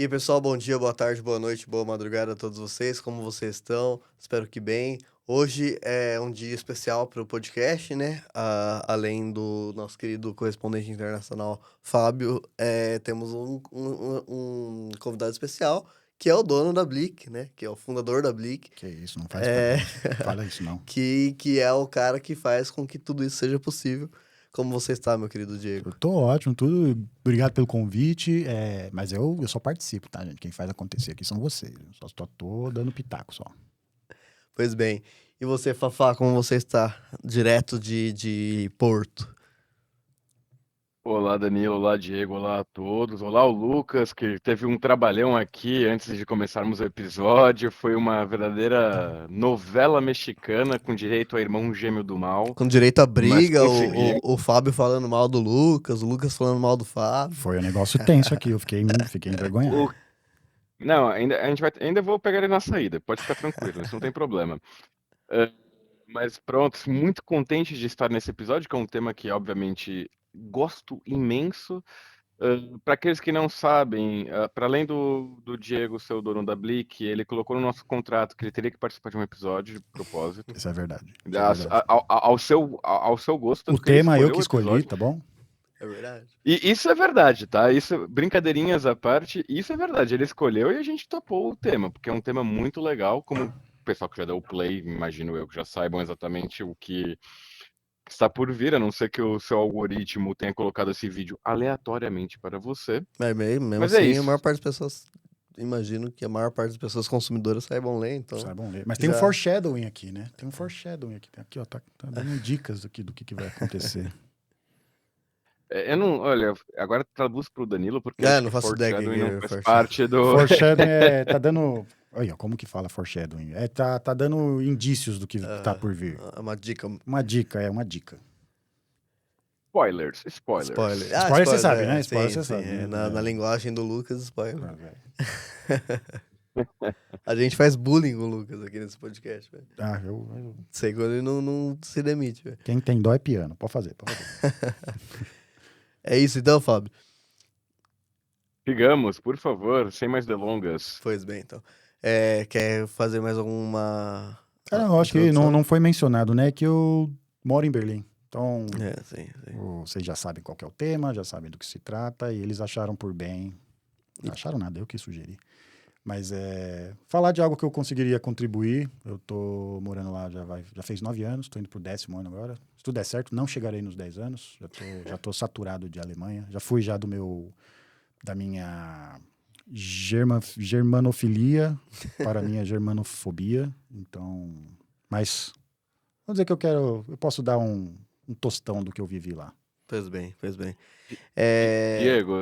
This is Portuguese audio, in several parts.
E aí, pessoal, bom dia, boa tarde, boa noite, boa madrugada a todos vocês. Como vocês estão? Espero que bem. Hoje é um dia especial para o podcast, né? Além do nosso querido correspondente internacional Fábio, temos um convidado especial, que é o dono da Blick, né? Que é o fundador da Blick. Que isso, não faz É, não fala isso não. que é o cara que faz com que tudo isso seja possível. Como você está, meu querido Diego? Eu tô ótimo, tudo. Obrigado pelo convite, mas eu só participo, tá, gente? Quem faz acontecer aqui são vocês. Eu só tô dando pitaco só. Pois bem. E você, Fafá, como você está? Direto de Porto. Olá, Danilo, olá, Diego, olá a todos. Olá, o Lucas, que teve um trabalhão aqui antes de começarmos o episódio. Foi uma verdadeira novela mexicana com direito a irmão gêmeo do mal. Com direito à Mas briga, conseguimos. o Fábio falando mal do Lucas, o Lucas falando mal do Fábio. Foi um negócio tenso aqui, eu fiquei envergonhado. Não, ainda vou pegar ele na saída, pode ficar tranquilo, isso não tem problema. Mas pronto, muito contente de estar nesse episódio, que é um tema que, obviamente, gosto imenso. Para aqueles que não sabem, para além do Diego ser o dono da Blick, ele colocou no nosso contrato que ele teria que participar de um episódio de propósito. Isso é verdade. Ao seu gosto, O tanto que ele tema eu escolheu que o escolhi, episódio. tá bom? É verdade. E isso é verdade, tá? Isso, brincadeirinhas à parte, isso é verdade. Ele escolheu e a gente topou o tema, porque é um tema muito legal, como o pessoal que já deu o play, imagino eu, que já saibam exatamente o que está por vir, a não ser que o seu algoritmo tenha colocado esse vídeo aleatoriamente para você. Mas mesmo Mas é assim, a isso. maior parte das pessoas... Imagino que a maior parte das pessoas consumidoras saibam ler, então... Saibam ler. Mas tem um foreshadowing aqui, né? Tem um foreshadowing aqui. Aqui, ó, tá dando dicas aqui do que vai acontecer. Eu não, olha, agora traduz pro Danilo, porque acho não que faço ideia foreshadowing que não é faz foreshadowing. parte do... Foreshadowing tá dando... Olha, como que fala foreshadowing? Tá dando indícios do que tá por vir. Uma dica. Uma dica. Spoilers. Spoiler. Spoiler você sabe, né? Sim, Spoiler você sim, sabe, né? Na linguagem do Lucas, spoiler. Ah, velho. A gente faz bullying com o Lucas aqui nesse podcast, velho. Eu... Sei quando ele não se demite, velho. Quem tem dó é piano. Pode fazer. É isso então, Fábio? Sigamos, por favor, sem mais delongas. Pois bem, então. Quer fazer mais alguma... Eu acho que não foi mencionado, né? Que eu moro em Berlim. Então, sim. Vocês já sabem qual que é o tema, já sabem do que se trata, e eles acharam por bem. Não acharam nada, eu que sugeri. Mas falar de algo que eu conseguiria contribuir. Eu tô morando lá, já fez 9 anos, tô indo pro 10º ano agora. Se tudo der certo, não chegarei nos 10 anos. Já tô saturado de Alemanha. Já fui da minha germanofilia para a minha germanofobia. Então, mas vamos dizer que eu posso dar um tostão do que eu vivi lá. Pois bem. Diego,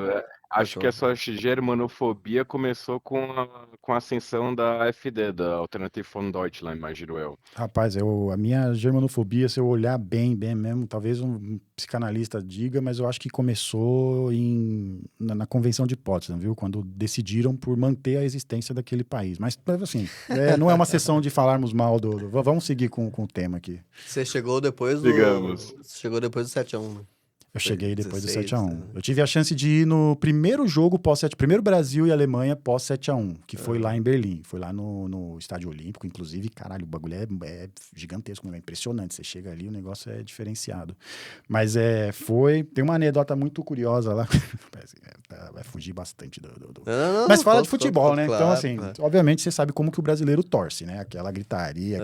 acho que a sua germanofobia começou com a ascensão da AfD, da Alternative von Deutschland, imagino eu. Rapaz, a minha germanofobia, se eu olhar bem mesmo, talvez um psicanalista diga, mas eu acho que começou na Convenção de Potsdam, viu? Quando decidiram por manter a existência daquele país. Mas, assim, não é uma sessão de falarmos mal do... Vamos seguir com o tema aqui. Você chegou depois do... Digamos. Você chegou depois do 7-1, né? Eu cheguei depois 16, do 7-1. né? Eu tive a chance de ir no primeiro jogo primeiro Brasil e Alemanha pós 7-1, que foi lá em Berlim. Foi lá no Estádio Olímpico, inclusive, caralho, o bagulho é gigantesco, é impressionante. Você chega ali, o negócio é diferenciado. Mas tem uma anedota muito curiosa lá. Vai fugir bastante do... Não, Mas fala de futebol, né? Claro, então, assim, claro. Obviamente você sabe como que o brasileiro torce, né? Aquela gritaria,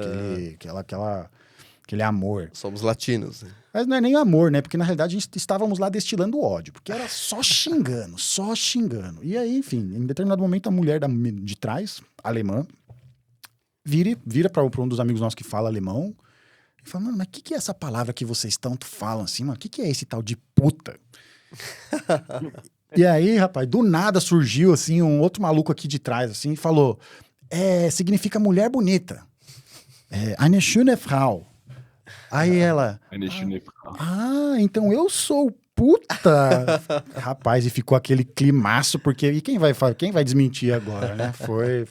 aquele amor. Somos latinos, né? Mas não é nem amor, né? Porque, na realidade, a gente estávamos lá destilando ódio. Porque era só xingando. E aí, enfim, em determinado momento, a mulher de trás, alemã, vira para um dos amigos nossos que fala alemão e fala, mano, mas o que é essa palavra que vocês tanto falam assim, mano? O que é esse tal de puta? E aí, rapaz, do nada surgiu, assim, um outro maluco aqui de trás, assim, e falou, significa mulher bonita. Eine schöne Frau. Aí ela... então eu sou puta! Rapaz, e ficou aquele climaço, porque... E quem vai desmentir agora, né? Foi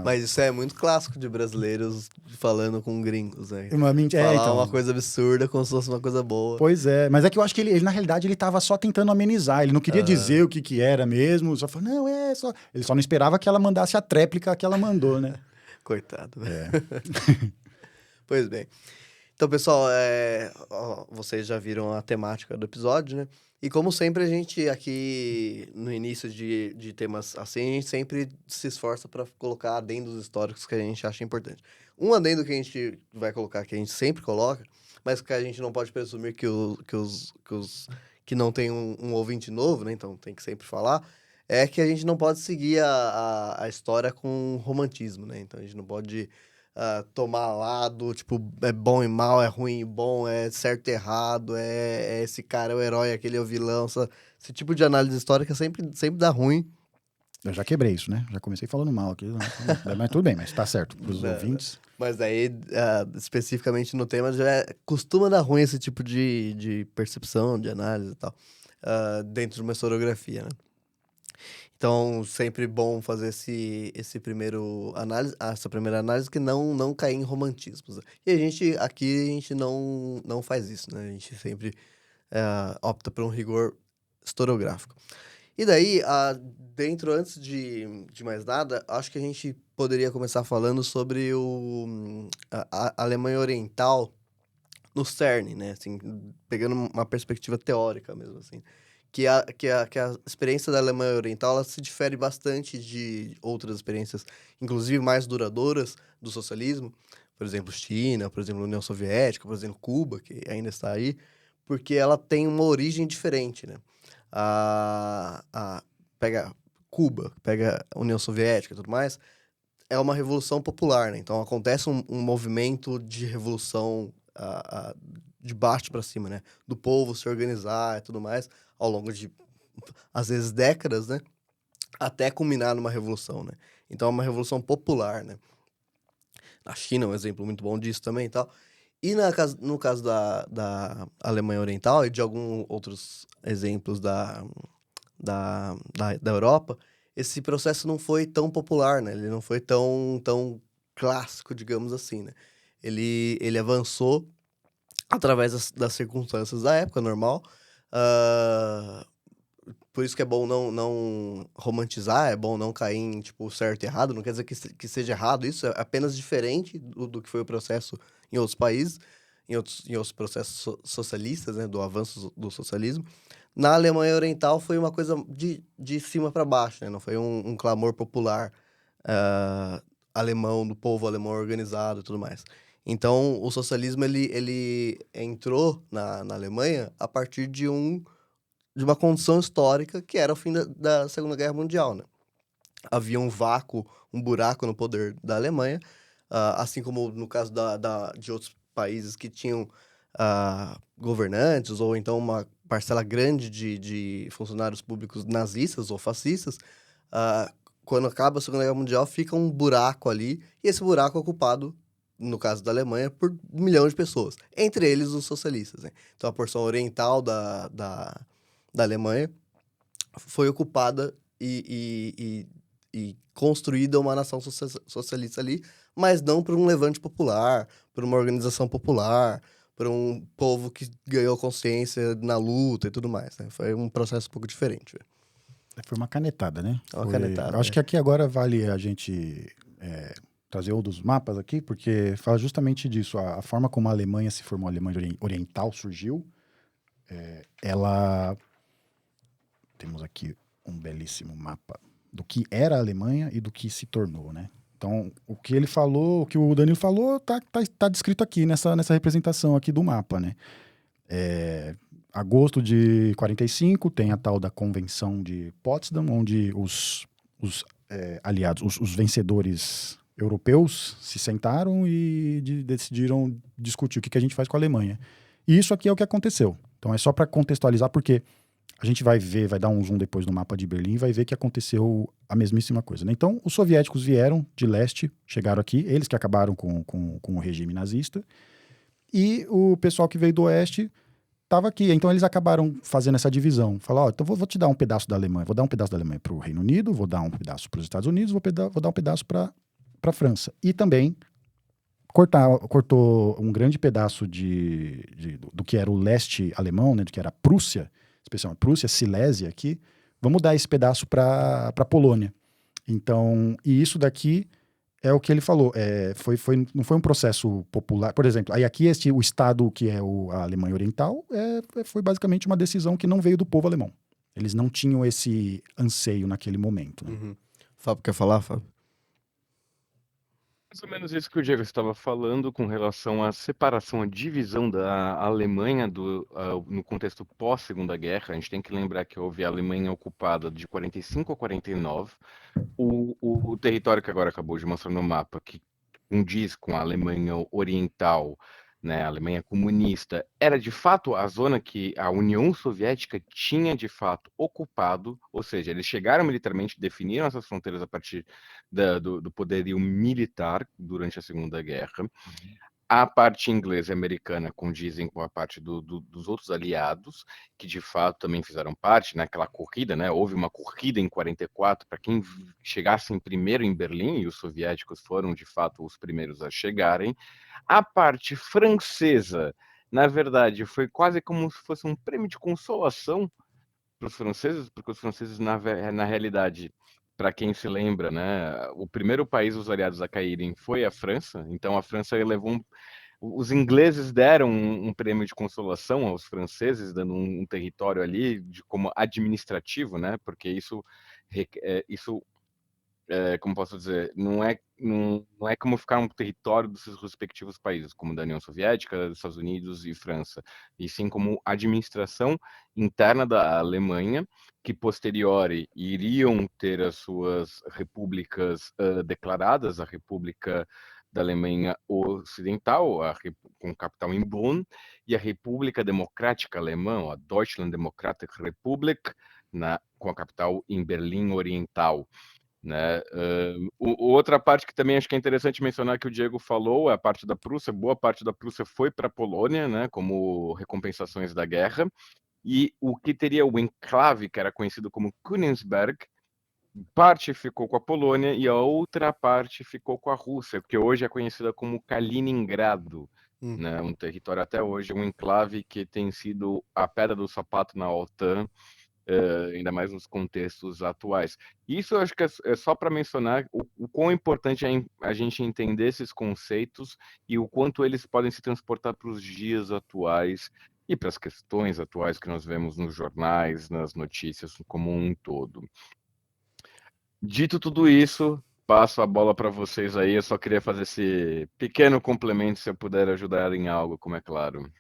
Mas isso é muito clássico de brasileiros falando com gringos, né? uma mentira. Falar uma coisa absurda como se fosse uma coisa boa. Pois é, mas é que eu acho que ele na realidade, ele tava só tentando amenizar. Ele não queria dizer o que era mesmo, só falou, não, é só... Ele só não esperava que ela mandasse a tréplica que ela mandou, né? Coitado. É. Pois bem. Então, pessoal, vocês já viram a temática do episódio, né? E como sempre, a gente aqui, no início de temas assim, a gente sempre se esforça para colocar adendos históricos que a gente acha importante. Um adendo que a gente vai colocar, que a gente sempre coloca, mas que a gente não pode presumir que não tem um ouvinte novo, né? Então tem que sempre falar, é que a gente não pode seguir a história com romantismo, né? Então a gente não pode tomar lado, tipo, é bom e mal, é ruim e bom, é certo e errado, esse cara é o herói, aquele é o vilão. Esse tipo de análise histórica sempre dá ruim. Eu já quebrei isso, né? Já comecei falando mal aqui. Mas tudo bem, mas tá certo. Para os Não, ouvintes. Mas daí, especificamente no tema, já costuma dar ruim esse tipo de percepção, de análise e tal, dentro de uma historiografia, né? Então, sempre bom fazer essa primeira análise que não cair em romantismos. E a gente não faz isso, né? A gente sempre opta por um rigor historiográfico. E daí, antes de mais nada, acho que a gente poderia começar falando sobre a Alemanha Oriental no CERN, né? Assim, pegando uma perspectiva teórica mesmo, assim. Que a experiência da Alemanha Oriental ela se difere bastante de outras experiências, inclusive mais duradouras, do socialismo. Por exemplo, China, por exemplo, União Soviética, por exemplo, Cuba, que ainda está aí, porque ela tem uma origem diferente, né? Pega Cuba, pega a União Soviética e tudo mais, é uma revolução popular, né? Então acontece um movimento de revolução de baixo para cima, né? Do povo se organizar e tudo mais, ao longo de, às vezes, décadas, né? Até culminar numa revolução, né? Então é uma revolução popular, né? A China é um exemplo muito bom disso também e tal. E no caso da Alemanha Oriental e de alguns outros exemplos da Europa, esse processo não foi tão popular, né? Ele não foi tão clássico, digamos assim, né? Ele avançou através das circunstâncias da época, normal. Por isso que é bom não romantizar, é bom não cair em, tipo, certo e errado. Não quer dizer que seja errado isso, é apenas diferente do que foi o processo em outros países, em outros processos socialistas, né? Do avanço do socialismo. Na Alemanha Oriental foi uma coisa de cima para baixo, né? Não foi um clamor popular alemão, do povo alemão organizado e tudo mais. Então, o socialismo, ele entrou na Alemanha a partir de uma condição histórica que era o fim da Segunda Guerra Mundial, né? Havia um vácuo, um buraco no poder da Alemanha, assim como no caso de outros países que tinham governantes, ou então uma parcela grande de funcionários públicos nazistas ou fascistas. Quando acaba a Segunda Guerra Mundial, fica um buraco ali, e esse buraco é ocupado, no caso da Alemanha, por 1 milhão de pessoas, entre eles os socialistas, né? Então a porção oriental da Alemanha foi ocupada e construída uma nação socialista ali, mas não por um levante popular, por uma organização popular, por um povo que ganhou consciência na luta e tudo mais, né? Foi um processo um pouco diferente. Foi uma canetada, né? Uma canetada. Acho que aqui agora vale a gente trazer outros mapas aqui, porque fala justamente disso. A forma como a Alemanha se formou, a Alemanha Oriental surgiu, ela... Temos aqui um belíssimo mapa do que era a Alemanha e do que se tornou, né? Então, o que ele falou, o que o Danilo falou, tá descrito aqui nessa representação aqui do mapa, né? Agosto de 45 tem a tal da Convenção de Potsdam, onde os aliados, os vencedores europeus se sentaram e decidiram discutir o que a gente faz com a Alemanha. E isso aqui é o que aconteceu. Então é só para contextualizar, porque a gente vai dar um zoom depois no mapa de Berlim e vai ver que aconteceu a mesmíssima coisa, né? Então, os soviéticos vieram de leste, chegaram aqui, eles que acabaram com o regime nazista, e o pessoal que veio do oeste estava aqui. Então eles acabaram fazendo essa divisão. Falaram, então vou te dar um pedaço da Alemanha. Vou dar um pedaço da Alemanha para o Reino Unido, vou dar um pedaço para os Estados Unidos, vou dar um pedaço para a França. E também cortou um grande pedaço do que era o leste alemão, né, do que era a Prússia, especialmente Prússia, Silésia aqui. Vamos dar esse pedaço para a Polônia. Então, e isso daqui é o que ele falou. Não foi um processo popular. Por exemplo, aí aqui o estado que é a Alemanha Oriental foi basicamente uma decisão que não veio do povo alemão. Eles não tinham esse anseio naquele momento. Né? Uhum. Fábio, quer falar, Fábio? Mais ou menos isso que o Diego estava falando com relação à separação, à divisão da Alemanha no contexto pós-Segunda Guerra. A gente tem que lembrar que houve a Alemanha ocupada de 45 a 49. O território que agora acabou de mostrar no mapa, que condiz com a Alemanha Oriental, né, a Alemanha comunista, era de fato a zona que a União Soviética tinha de fato ocupado, ou seja, eles chegaram militarmente, definiram essas fronteiras a partir do poderio militar durante a Segunda Guerra. A parte inglesa e americana condizem com a parte dos outros aliados, que de fato também fizeram parte, naquela corrida, né? Houve uma corrida em 44 para quem chegasse em primeiro em Berlim, e os soviéticos foram de fato os primeiros a chegarem. A parte francesa, na verdade, foi quase como se fosse um prêmio de consolação para os franceses, porque os franceses, na realidade, para quem se lembra, né, o primeiro país dos aliados a caírem foi a França, então a França levou os ingleses deram um prêmio de consolação aos franceses, dando um território ali como administrativo, né, porque isso como posso dizer, não é como ficar um território dos seus respectivos países, como da União Soviética, dos Estados Unidos e França, e sim como administração interna da Alemanha, que posteriori iriam ter as suas repúblicas declaradas, a República da Alemanha Ocidental, com capital em Bonn, e a República Democrática Alemã, a Deutschland Democratic Republic, com a capital em Berlim Oriental. Né? Outra parte que também acho que é interessante mencionar que o Diego falou é a parte da Prússia. Boa parte da Prússia foi para a Polônia, né, como recompensações da guerra. E o que teria o enclave, que era conhecido como Königsberg, parte ficou com a Polônia e a outra parte ficou com a Rússia, que hoje é conhecida como Kaliningrado. Né, um território até hoje, um enclave que tem sido a pedra do sapato na OTAN, ainda mais nos contextos atuais. Isso eu acho que é só para mencionar o quão importante é a gente entender esses conceitos e o quanto eles podem se transportar para os dias atuais e para as questões atuais que nós vemos nos jornais, nas notícias como um todo. Dito tudo isso, passo a bola para vocês aí. Eu só queria fazer esse pequeno complemento, se eu puder ajudar em algo, como é claro.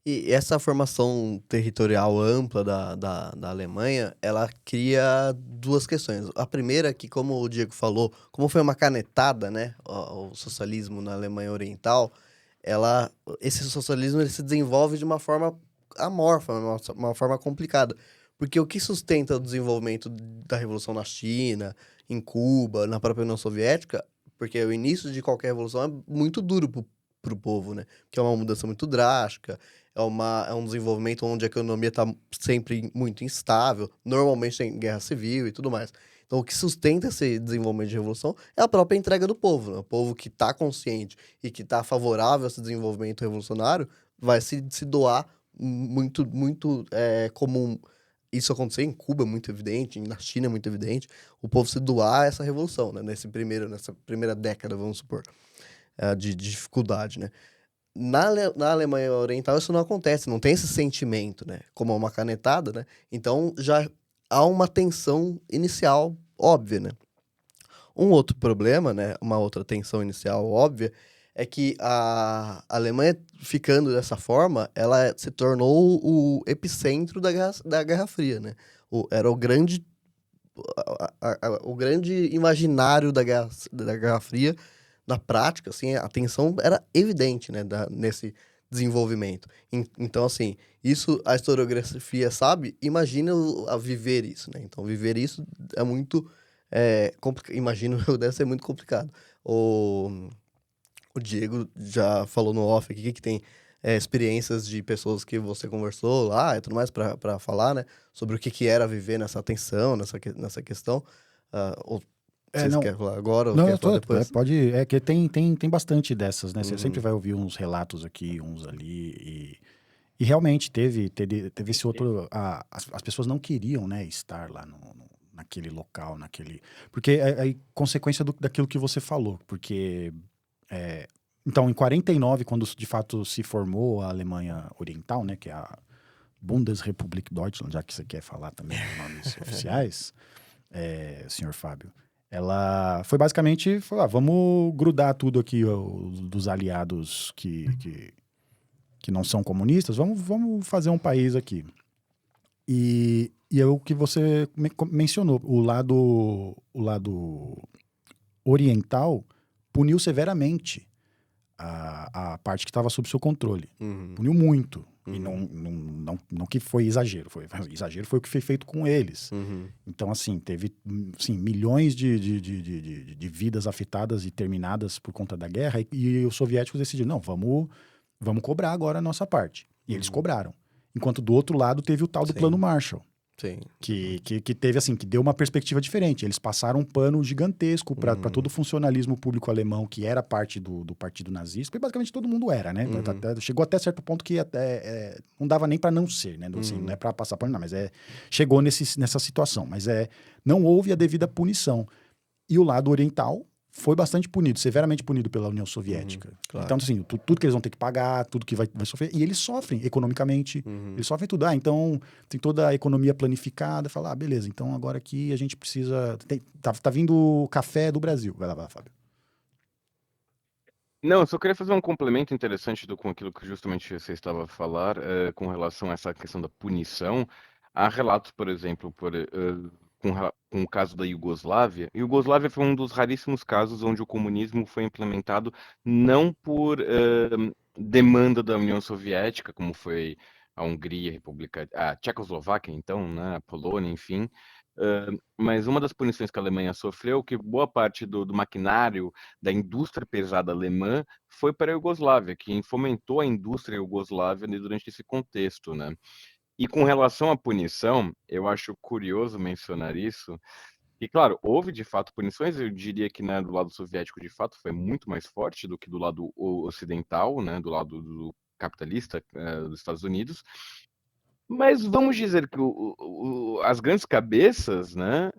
E essa formação territorial ampla da Alemanha, ela cria duas questões. A primeira é que, como o Diego falou, como foi uma canetada, né, o socialismo na Alemanha Oriental, esse socialismo ele se desenvolve de uma forma amorfa, uma forma complicada. Porque o que sustenta o desenvolvimento da Revolução na China, em Cuba, na própria União Soviética, porque o início de qualquer revolução é muito duro pro povo, né? Que é uma mudança muito drástica, é um desenvolvimento onde a economia está sempre muito instável, normalmente tem guerra civil e tudo mais. Então, o que sustenta esse desenvolvimento de revolução é a própria entrega do povo, né? O povo que está consciente e que está favorável a esse desenvolvimento revolucionário vai se doar muito, muito comum. Isso acontecer em Cuba é muito evidente, na China é muito evidente, o povo se doar a essa revolução, né? Nessa primeira década, vamos supor, de dificuldade, né? Na Alemanha Oriental isso não acontece, não tem esse sentimento, né? Como é uma canetada, né? Então já há uma tensão inicial óbvia, né? Um outro problema, né? Uma outra tensão inicial óbvia é que a Alemanha, ficando dessa forma, ela se tornou o epicentro da Guerra Fria, né? Era o grande, o grande imaginário da Guerra Fria. Na prática, assim, a tensão era evidente, né, nesse desenvolvimento. Então, assim, isso a historiografia sabe, imagina a viver isso, né? Então, viver isso é muito complicado. Imagino eu, deve ser muito complicado. O Diego já falou no off aqui que tem experiências de pessoas que você conversou lá e tudo mais para falar, né? Sobre o que era viver nessa tensão, nessa questão. Ou vocês Não, querem falar agora ou não, querem falar depois? pode, é que tem bastante dessas, né? Você sempre Uhum, vai ouvir uns relatos aqui, uns ali, e realmente teve esse outro, as pessoas não queriam, né, estar lá naquele local, porque é consequência daquilo que você falou, porque, então, em 49, quando de fato se formou a Alemanha Oriental, né, que é a Bundesrepublik Deutschland, já que você quer falar também os nomes oficiais, senhor Fábio, ela foi basicamente, vamos grudar tudo aqui, ó, dos aliados que não são comunistas, vamos fazer um país aqui. E é o que você mencionou, o lado oriental puniu severamente a parte que estava sob seu controle. uhum, Puniu muito. E uhum, não que foi exagero. Exagero foi o que foi feito com eles. uhum, Então, assim, teve assim, milhões de vidas afetadas e terminadas por conta da guerra. E os soviéticos decidiram, não, vamos cobrar agora a nossa parte. E eles uhum. cobraram. Enquanto do outro lado teve o tal do Plano Sim, Marshall. sim. Que teve assim, que deu uma perspectiva diferente. Eles passaram um pano gigantesco para todo o funcionalismo público alemão que era parte do partido nazista, porque basicamente todo mundo era, né? Uhum, Chegou até certo ponto que não dava nem para não ser, né? Assim, não uhum, é para passar pano, não, mas chegou nessa situação. Mas não houve a devida punição. E o lado oriental foi bastante punido, severamente punido pela União uhum, Soviética. Então, claro. assim, tudo que eles vão ter que pagar, tudo que vai sofrer, e eles sofrem economicamente, Uhum. eles sofrem tudo. Então, tem toda a economia planificada, fala, beleza, então agora aqui a gente precisa... Tá vindo café do Brasil. Vai lá, Fábio. Não, eu só queria fazer um complemento interessante com aquilo que justamente você estava a falar, com relação a essa questão da punição. Há relatos, por exemplo, com o caso da Iugoslávia. Iugoslávia foi um dos raríssimos casos onde o comunismo foi implementado não por demanda da União Soviética, como foi a Hungria, a Tchecoslováquia, então, né, a Polônia, enfim. Mas uma das punições que a Alemanha sofreu, que boa parte do maquinário da indústria pesada alemã foi para a Iugoslávia, que fomentou a indústria iugoslávia durante esse contexto, né? E com relação à punição, eu acho curioso mencionar isso. E claro, houve de fato punições, eu diria que né, do lado soviético de fato foi muito mais forte do que do lado ocidental, né, do lado do capitalista dos Estados Unidos. Mas vamos dizer que as grandes cabeças, né,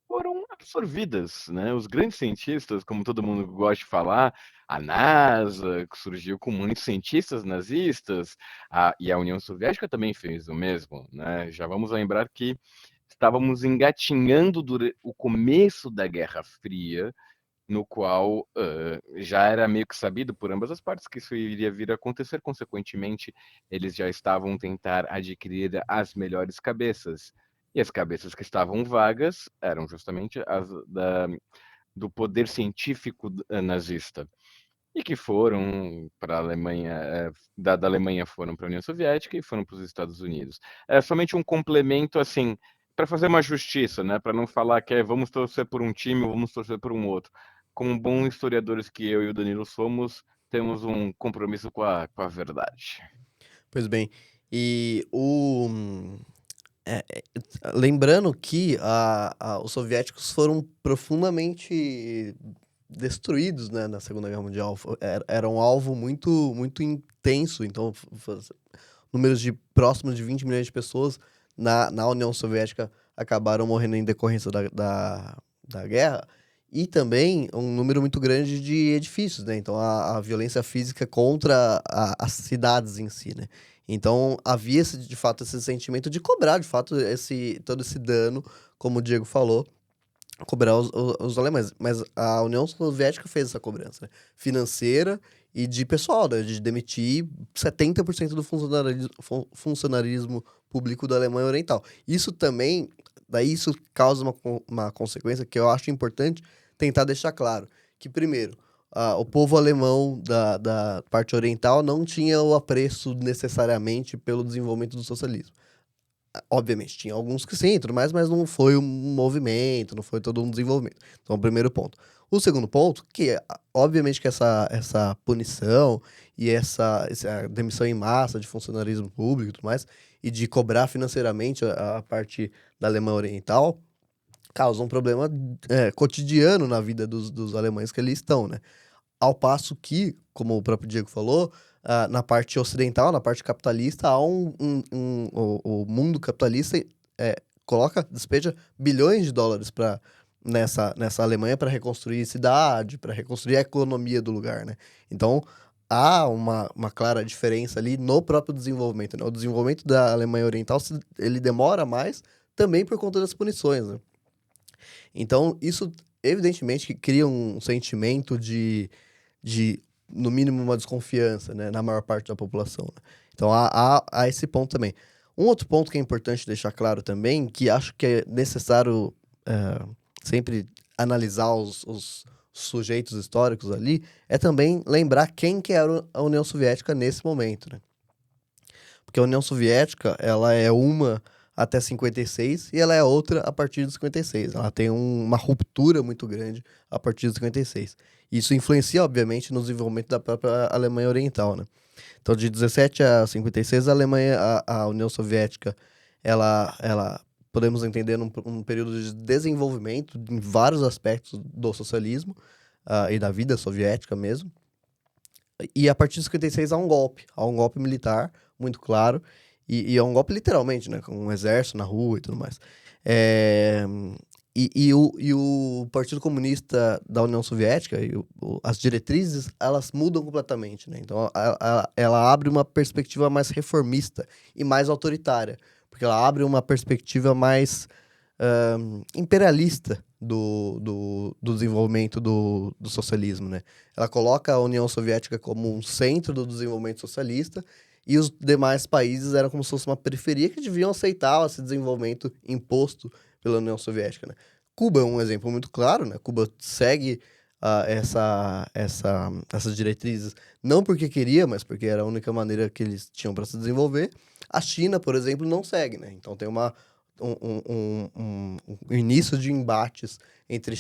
foram absorvidas, né? Os grandes cientistas, como todo mundo gosta de falar, a NASA, que surgiu com muitos cientistas nazistas, e a União Soviética também fez o mesmo, né? Já vamos lembrar que estávamos engatinhando durante o começo da Guerra Fria, no qual já era meio que sabido por ambas as partes que isso iria vir a acontecer, consequentemente, eles já estavam a tentar adquirir as melhores cabeças. E as cabeças que estavam vagas eram justamente as do poder científico nazista. E que foram para a Alemanha, da Alemanha foram para a União Soviética e foram para os Estados Unidos. É somente um complemento, assim, para fazer uma justiça, né? Para não falar que vamos torcer por um time ou vamos torcer por um outro. Como bons historiadores que eu e o Danilo somos, temos um compromisso com a verdade. Pois bem, e lembrando que os soviéticos foram profundamente destruídos, né, na Segunda Guerra Mundial. Era um alvo muito, muito intenso, então números de próximos de 20 milhões de pessoas na União Soviética acabaram morrendo em decorrência da guerra. E também um número muito grande de edifícios, né? Então a violência física contra as cidades em si, né? Então havia de fato esse sentimento de cobrar de fato todo esse dano, como o Diego falou, cobrar os alemães. Mas a União Soviética fez essa cobrança, né? Financeira e de pessoal, né? De demitir 70% do funcionarismo público da Alemanha Oriental. Isso também, daí isso causa uma consequência que eu acho importante tentar deixar claro. Que primeiro, o povo alemão da parte oriental não tinha o apreço necessariamente pelo desenvolvimento do socialismo. Obviamente, tinha alguns que sim, e tudo mais, mas não foi um movimento, não foi todo um desenvolvimento. Então, o primeiro ponto. O segundo ponto, obviamente que essa punição e essa demissão em massa de funcionarismo público e tudo mais, e de cobrar financeiramente a parte da Alemanha Oriental, causa um problema cotidiano na vida dos alemães que ali estão, né? Ao passo que, como o próprio Diego falou, na parte ocidental, na parte capitalista, há o mundo capitalista despeja bilhões de dólares nessa Alemanha para reconstruir cidade, para reconstruir a economia do lugar, né? Então, há uma clara diferença ali no próprio desenvolvimento, né? O desenvolvimento da Alemanha Oriental, ele demora mais também por conta das punições, né? Então, isso evidentemente que cria um sentimento no mínimo, uma desconfiança, né, na maior parte da população, né? Então, há esse ponto também. Um outro ponto que é importante deixar claro também, que acho que é necessário sempre analisar os sujeitos históricos ali, é também lembrar quem que era a União Soviética nesse momento, né? Porque a União Soviética, ela é uma até 56 e ela é outra a partir de 56. Ela tem uma ruptura muito grande a partir de 56. Isso influencia, obviamente, no desenvolvimento da própria Alemanha Oriental, né? Então, de 17 a 56, a União Soviética, ela podemos entender um período de desenvolvimento em vários aspectos do socialismo e da vida soviética mesmo. E a partir de 56 há um golpe militar muito claro, e é um golpe literalmente, né, com um exército na rua e tudo mais. É, o Partido Comunista da União Soviética, as diretrizes, elas mudam completamente, né? Então, ela abre uma perspectiva mais reformista e mais autoritária, porque ela abre uma perspectiva mais imperialista do desenvolvimento do socialismo, né? Ela coloca a União Soviética como um centro do desenvolvimento socialista e os demais países eram como se fosse uma periferia que deviam aceitar esse desenvolvimento imposto pela União Soviética, né? Cuba é um exemplo muito claro, né? Cuba segue essas diretrizes não porque queria, mas porque era a única maneira que eles tinham para se desenvolver. A China, por exemplo, não segue, né? Então tem um início de embates entre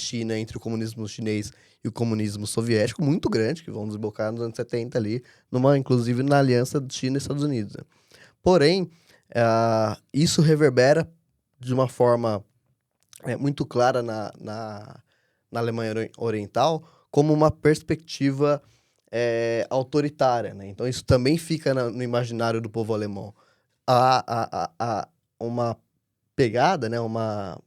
o comunismo chinês e o comunismo soviético muito grande, que vão desembocar nos anos 70 ali, inclusive na aliança de China e Estados Unidos, né? Porém, isso reverbera de uma forma muito clara na Alemanha Oriental como uma perspectiva autoritária, né? Então isso também fica no imaginário do povo alemão. Há uma pegada, né? Uma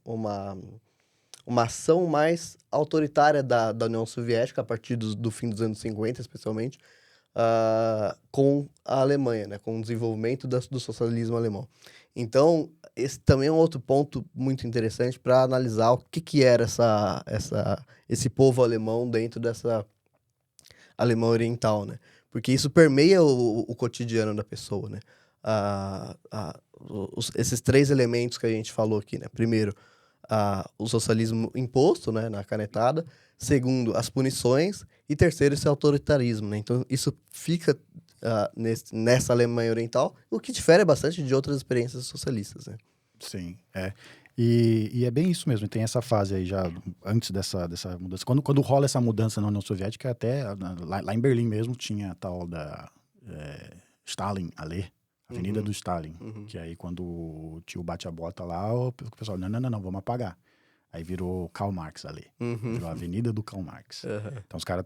ação mais autoritária da União Soviética a partir do fim dos anos 50, especialmente, com a Alemanha, né? Com o desenvolvimento do socialismo alemão. Então, esse também é um outro ponto muito interessante para analisar o que era esse povo alemão dentro dessa Alemanha Oriental, né? Porque isso permeia o cotidiano da pessoa, né? Esses três elementos que a gente falou aqui, né? Primeiro, o socialismo imposto, né, na canetada. Segundo, as punições. E terceiro, esse autoritarismo, né? Então, isso fica nessa Alemanha Oriental, o que difere bastante de outras experiências socialistas, né? Sim, é. E é bem isso mesmo, tem essa fase aí já antes dessa mudança. Quando rola essa mudança na União Soviética, até lá em Berlim mesmo tinha a tal da Stalin Allee, Avenida do Stalin, que aí quando tinha o bate-a-bota lá, o pessoal, não, vamos apagar. Aí virou Karl Marx ali, virou a Avenida do Karl Marx. Então os caras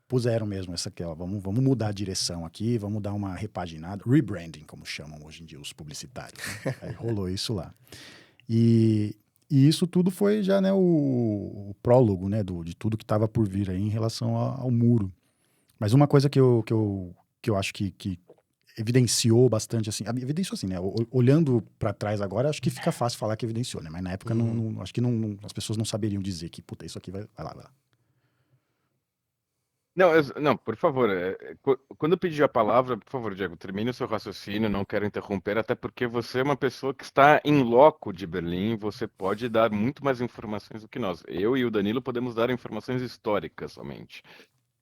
puseram mesmo essa aqui, ó, vamos mudar a direção aqui, vamos dar uma repaginada, rebranding, como chamam hoje em dia os publicitários, né? Aí rolou isso lá. E isso tudo foi já, né, o prólogo, né, de tudo que estava por vir aí em relação ao muro. Mas uma coisa que eu acho que evidenciou bastante, assim, evidenciou assim, né, olhando para trás agora, acho que fica fácil falar que evidenciou, né, mas na época acho que as pessoas não saberiam dizer que, puta, isso aqui vai lá. Não, não, por favor, quando eu pedir a palavra, por favor, Diego, termine o seu raciocínio, não quero interromper, até porque você é uma pessoa que está em loco de Berlim, você pode dar muito mais informações do que nós. Eu e o Danilo podemos dar informações históricas somente,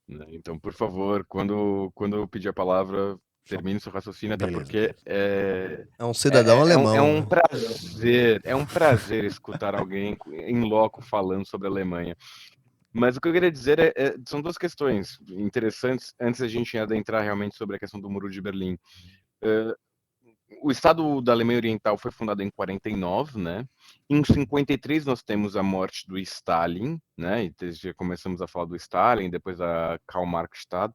né? Então, por favor, quando eu pedir a palavra, termine seu raciocínio, até Beleza, porque É um cidadão alemão. é um prazer escutar alguém em loco falando sobre a Alemanha. Mas o que eu queria dizer são duas questões interessantes antes da gente adentrar realmente sobre a questão do Muro de Berlim. O Estado da Alemanha Oriental foi fundado em 49, né? Em 53 nós temos a morte do Stalin, né? E já começamos a falar do Stalin, depois da Karl Marx-Stadt.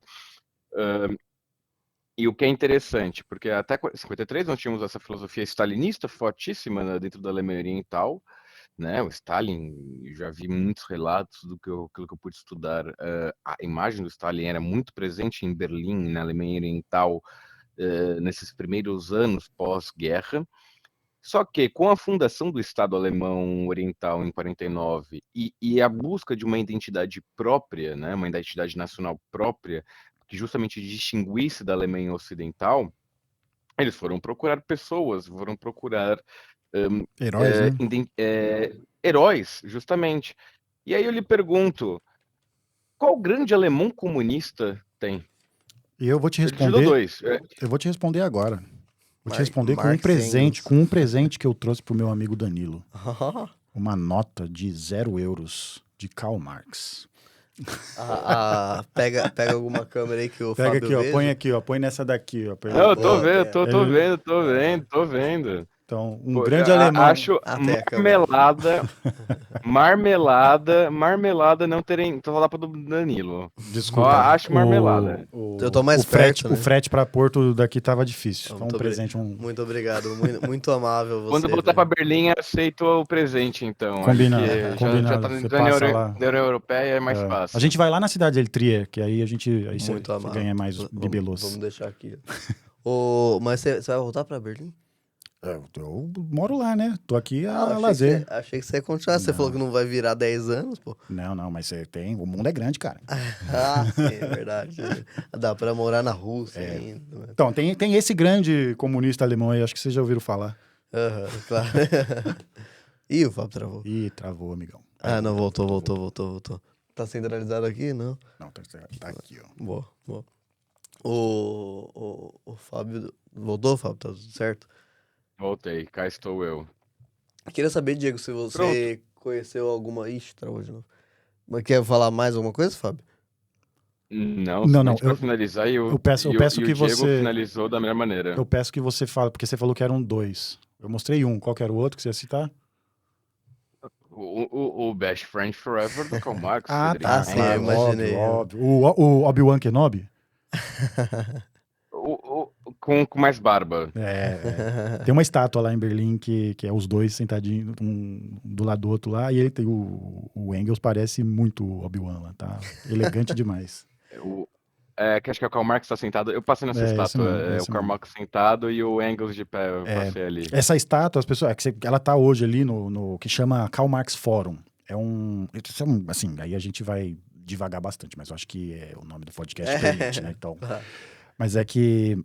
E o que é interessante, porque até 53 nós tínhamos essa filosofia stalinista fortíssima, né, dentro da Alemanha Oriental, né? O Stalin, já vi muitos relatos aquilo que eu pude estudar. A imagem do Stalin era muito presente em Berlim, na Alemanha Oriental, nesses primeiros anos pós-guerra. Só que com a fundação do Estado Alemão Oriental em 49 e a busca de uma identidade própria, né, uma identidade nacional própria, que justamente distinguisse da Alemanha Ocidental, eles foram procurar pessoas, foram procurar Heróis, né? heróis, justamente. E aí eu lhe pergunto, qual grande alemão comunista tem? E eu vou te Eu te dou responder. dois. Eu vou te responder agora. Vou te responder com um Marx presente, Engels. com um presente que eu trouxe pro meu amigo Danilo. Uma nota de 0 euros de Karl Marx. Pega alguma câmera aí que o Pega Fábio aqui, ó, veja. põe aqui, ó, põe nessa daqui, ó. Não, eu tô Boa, vendo, Té. tô vendo. Então, um Pô, grande alemão. Acho Até a câmera. marmelada não terem. Tô lá pro do Danilo. Desculpa. Só acho marmelada. Eu tô mais o frete, perto, né? o frete para Porto daqui tava difícil. Então, um Muito presente, Muito obrigado, muito amável você. Quando voltar pra Berlim, eu aceito o presente, então. Combinado, Acho que já combinado. tá Você na passa lá. União Europeia, é mais fácil. A gente vai lá na cidade dele, Trier, que aí você Muito amável. ganha mais bibelôs. Vamos deixar aqui. Mas você vai voltar pra Berlim? Eu moro lá, né? Tô aqui a achei lazer. Achei que você ia continuar. Você falou que não vai virar 10 anos, pô. Não, mas você tem. O mundo é grande, cara. Sim, é verdade. Dá pra morar na Rússia ainda. Então, tem esse grande comunista alemão aí, acho que vocês já ouviram falar. Claro. Ih, o Fábio travou. Ih, travou, amigão. Não, voltou. Tá centralizado aqui? Não. Não, tá aqui, ó. Boa. O Fábio... Voltou, Fábio? Tá tudo certo? Voltei, cá estou eu. Queria saber, Diego, se você conheceu alguma... Ixi, travou de novo. Mas quer falar mais alguma coisa, Fábio? Não, pra finalizar, eu peço que o Diego você finalizou da mesma maneira. Eu peço que você fale, porque você falou que eram 2. Eu mostrei um, qual que era o outro que você ia citar? O Best Friend Forever do Karl Marx. tá, sim, eu imaginei. Óbvio. O Obi-Wan Kenobi? Com mais barba. Tem uma estátua lá em Berlim que é os dois sentadinhos, um do lado do outro lá, e ele tem o Engels parece muito Obi-Wan lá, tá? Elegante demais. Que acho que é o Karl Marx tá sentado. Eu passei nessa estátua. O Karl Marx sentado e o Engels de pé. Eu passei ali. Essa estátua, as pessoas, ela tá hoje ali no que chama Karl Marx Forum. Assim, aí a gente vai devagar bastante, mas eu acho que o nome do podcast permite, né? Então, mas é que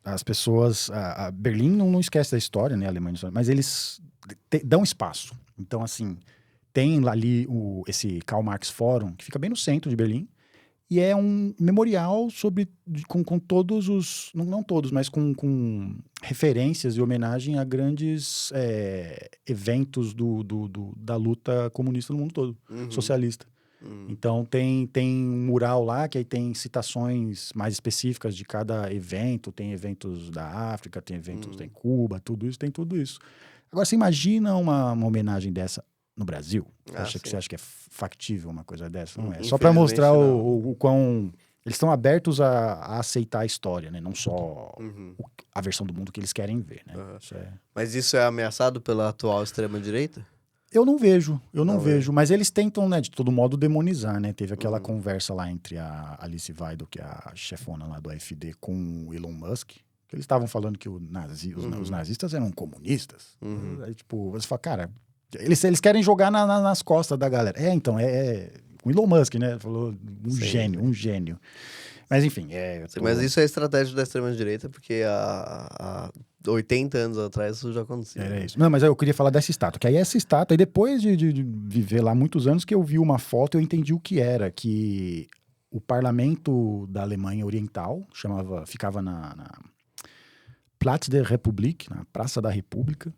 as pessoas, a Berlim não esquece da história, né? A Alemanha, mas eles dão espaço. Então, assim, tem ali esse Karl Marx Forum, que fica bem no centro de Berlim, e é um memorial com todos os... Não todos, mas com referências e homenagem a grandes eventos da luta comunista no mundo todo, socialista. Então tem um mural lá que aí tem citações mais específicas de cada evento, tem eventos da África, tem eventos em Cuba, tem tudo isso. Agora, você imagina uma homenagem dessa no Brasil? Você acha que é factível uma coisa dessa? Não é. Só para mostrar o quão... Eles estão abertos a aceitar a história, né? Não só a versão do mundo que eles querem ver, né? Mas isso é ameaçado pela atual extrema-direita? Eu não vejo, mas eles tentam, né, de todo modo demonizar, né? Teve aquela conversa lá entre a Alice Weidel, que é a chefona lá do AfD, com o Elon Musk, que eles estavam falando que os nazistas eram comunistas. Aí, tipo, você fala, cara, eles querem jogar nas costas da galera. Então, o Elon Musk, né? Falou um gênio. Mas, enfim, Mas isso é estratégia da extrema-direita, porque há 80 anos atrás isso já acontecia. Era isso. Não, mas eu queria falar dessa estátua. Que aí essa estátua, e depois de viver lá muitos anos, que eu vi uma foto, eu entendi o que era. Que o parlamento da Alemanha Oriental ficava na Platz der Republik, na Praça da República,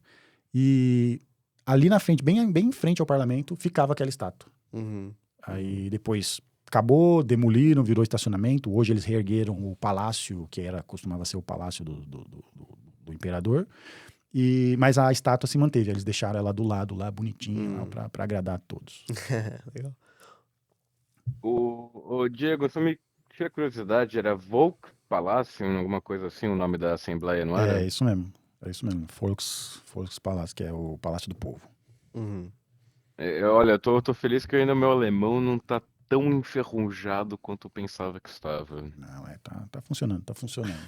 e ali na frente, bem em frente ao parlamento, ficava aquela estátua. Uhum. Aí depois acabou, demoliram, virou estacionamento. Hoje eles reergueram o palácio, que costumava ser o palácio do imperador. Mas a estátua se manteve, eles deixaram ela do lado lá, bonitinha, lá, pra agradar a todos. Legal. O Diego, só me tira curiosidade, era Volkspalácio, alguma coisa assim, o nome da Assembleia, não era? É isso mesmo. Volkspalácio, que é o Palácio do Povo. Uhum. Olha, eu tô feliz que ainda o meu alemão não tá tão enferrujado quanto eu pensava que estava. Não, tá funcionando, tá funcionando.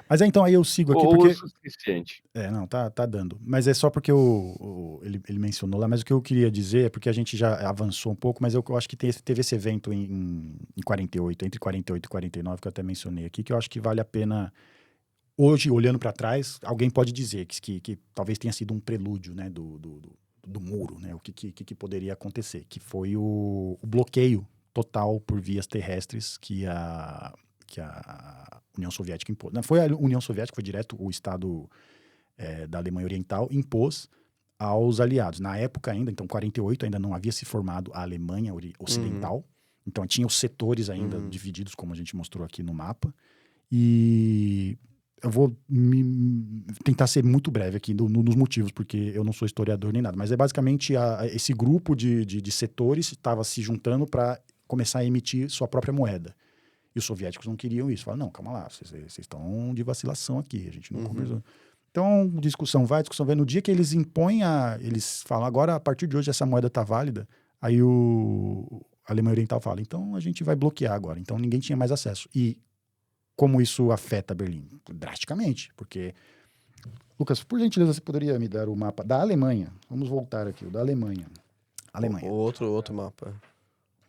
Mas então aí eu sigo aqui Ou o porque... suficiente. Não, tá dando. Mas é só porque ele mencionou lá, mas o que eu queria dizer é porque a gente já avançou um pouco, mas eu acho que teve esse evento em 48, entre 48 e 49, que eu até mencionei aqui, que eu acho que vale a pena, hoje, olhando para trás, alguém pode dizer que talvez tenha sido um prelúdio, né, do muro, né, o que poderia acontecer, que foi o bloqueio total por vias terrestres que a União Soviética impôs. Não foi a União Soviética, foi direto o Estado da Alemanha Oriental, impôs aos aliados. Na época ainda, então 48, ainda não havia se formado a Alemanha Ocidental. Então tinha os setores ainda divididos, como a gente mostrou aqui no mapa. E eu vou tentar ser muito breve aqui nos motivos, porque eu não sou historiador nem nada. Mas é basicamente esse grupo de setores estava se juntando para começar a emitir sua própria moeda. E os soviéticos não queriam isso. Falaram, não, calma lá, vocês estão de vacilação aqui, a gente não conversou. Então, discussão vai. No dia que eles impõem eles falam, agora, a partir de hoje, essa moeda está válida, aí a Alemanha Oriental fala, então a gente vai bloquear agora. Então, ninguém tinha mais acesso. E como isso afeta Berlim? Drasticamente, porque... Lucas, por gentileza, você poderia me dar o mapa da Alemanha? Vamos voltar aqui, o da Alemanha. Alemanha. Outro mapa.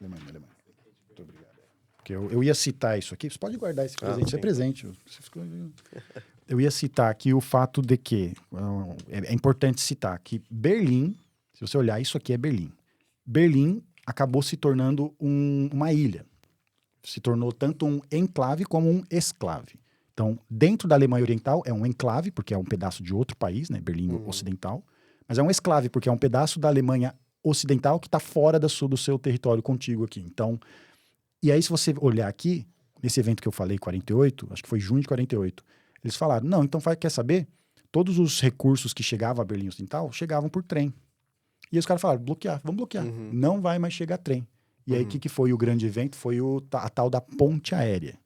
Alemanha. Muito obrigado. Porque eu ia citar isso aqui. Você pode guardar esse presente, isso é presente. Eu ia citar aqui o fato de que, é importante citar que Berlim, se você olhar, isso aqui é Berlim. Berlim acabou se tornando uma ilha. Se tornou tanto um enclave como um exclave. Então, dentro da Alemanha Oriental, é um enclave, porque é um pedaço de outro país, né, Berlim Ocidental. Mas é um exclave, porque é um pedaço da Alemanha Ocidental que está fora do seu território contíguo aqui. Então, e aí se você olhar aqui, nesse evento que eu falei, 48, acho que foi junho de 48, eles falaram, não, então quer saber? Todos os recursos que chegavam a Berlim Ocidental chegavam por trem. E os caras falaram, vamos bloquear. Não vai mais chegar trem. E aí o que foi o grande evento? Foi a tal da ponte aérea.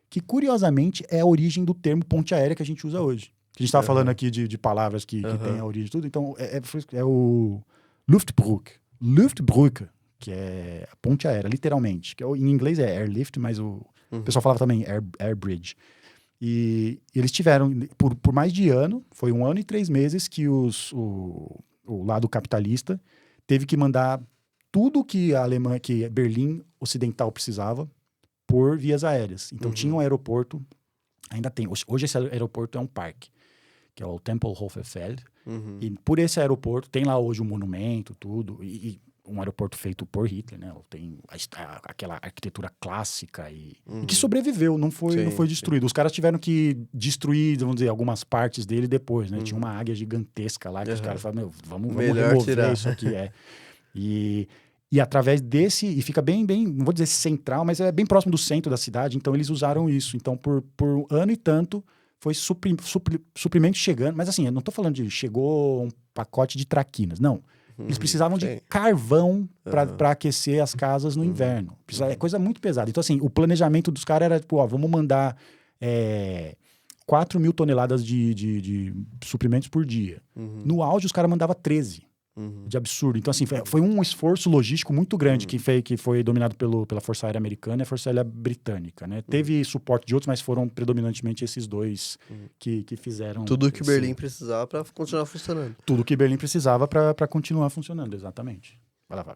Que, curiosamente, é a origem do termo ponte aérea que a gente usa hoje. A gente estava falando aqui de palavras que tem a origem de tudo. Então, é o Luftbrücke. Luftbrücke, que é a ponte aérea, literalmente. Que em inglês é airlift, mas o pessoal falava também air bridge. E eles tiveram, por mais de ano, foi 1 ano e 3 meses que o lado capitalista teve que mandar tudo que que Berlim Ocidental precisava por vias aéreas. Então tinha um aeroporto, ainda tem. Hoje esse aeroporto é um parque, que é o Tempelhofer-Feld. E por esse aeroporto tem lá hoje um monumento, tudo, e um aeroporto feito por Hitler, né? Tem aquela arquitetura clássica e que sobreviveu, não foi destruído. Os caras tiveram que destruir, vamos dizer, algumas partes dele depois, né? Tinha uma águia gigantesca lá que os caras falaram, vamos remover tirar isso aqui. E através desse, e fica bem, não vou dizer central, mas é bem próximo do centro da cidade, então eles usaram isso. Então, por ano e tanto, foi suprimento chegando, mas assim, eu não estou falando de chegou um pacote de traquinas, não. Eles precisavam de carvão para aquecer as casas no inverno. É coisa muito pesada. Então, assim, o planejamento dos caras era, tipo, vamos mandar 4 mil toneladas de suprimentos por dia. No auge, os caras mandavam 13. De absurdo. Então, assim, foi um esforço logístico muito grande que foi dominado pela Força Aérea Americana e a Força Aérea Britânica, né? Teve suporte de outros, mas foram predominantemente esses dois que fizeram... Tudo que Berlim precisava para continuar funcionando. Tudo que Berlim precisava para continuar funcionando, exatamente. Vai lá, vai.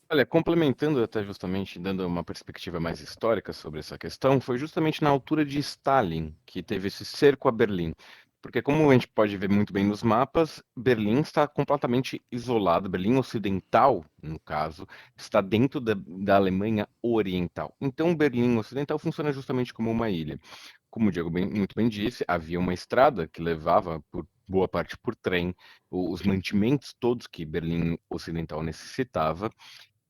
Olha, complementando até justamente, dando uma perspectiva mais histórica sobre essa questão, foi justamente na altura de Stalin que teve esse cerco a Berlim. Porque como a gente pode ver muito bem nos mapas, Berlim está completamente isolado. Berlim Ocidental, no caso, está dentro da Alemanha Oriental. Então, Berlim Ocidental funciona justamente como uma ilha. Como o Diego muito bem disse, havia uma estrada que levava, por boa parte por trem, os mantimentos todos que Berlim Ocidental necessitava.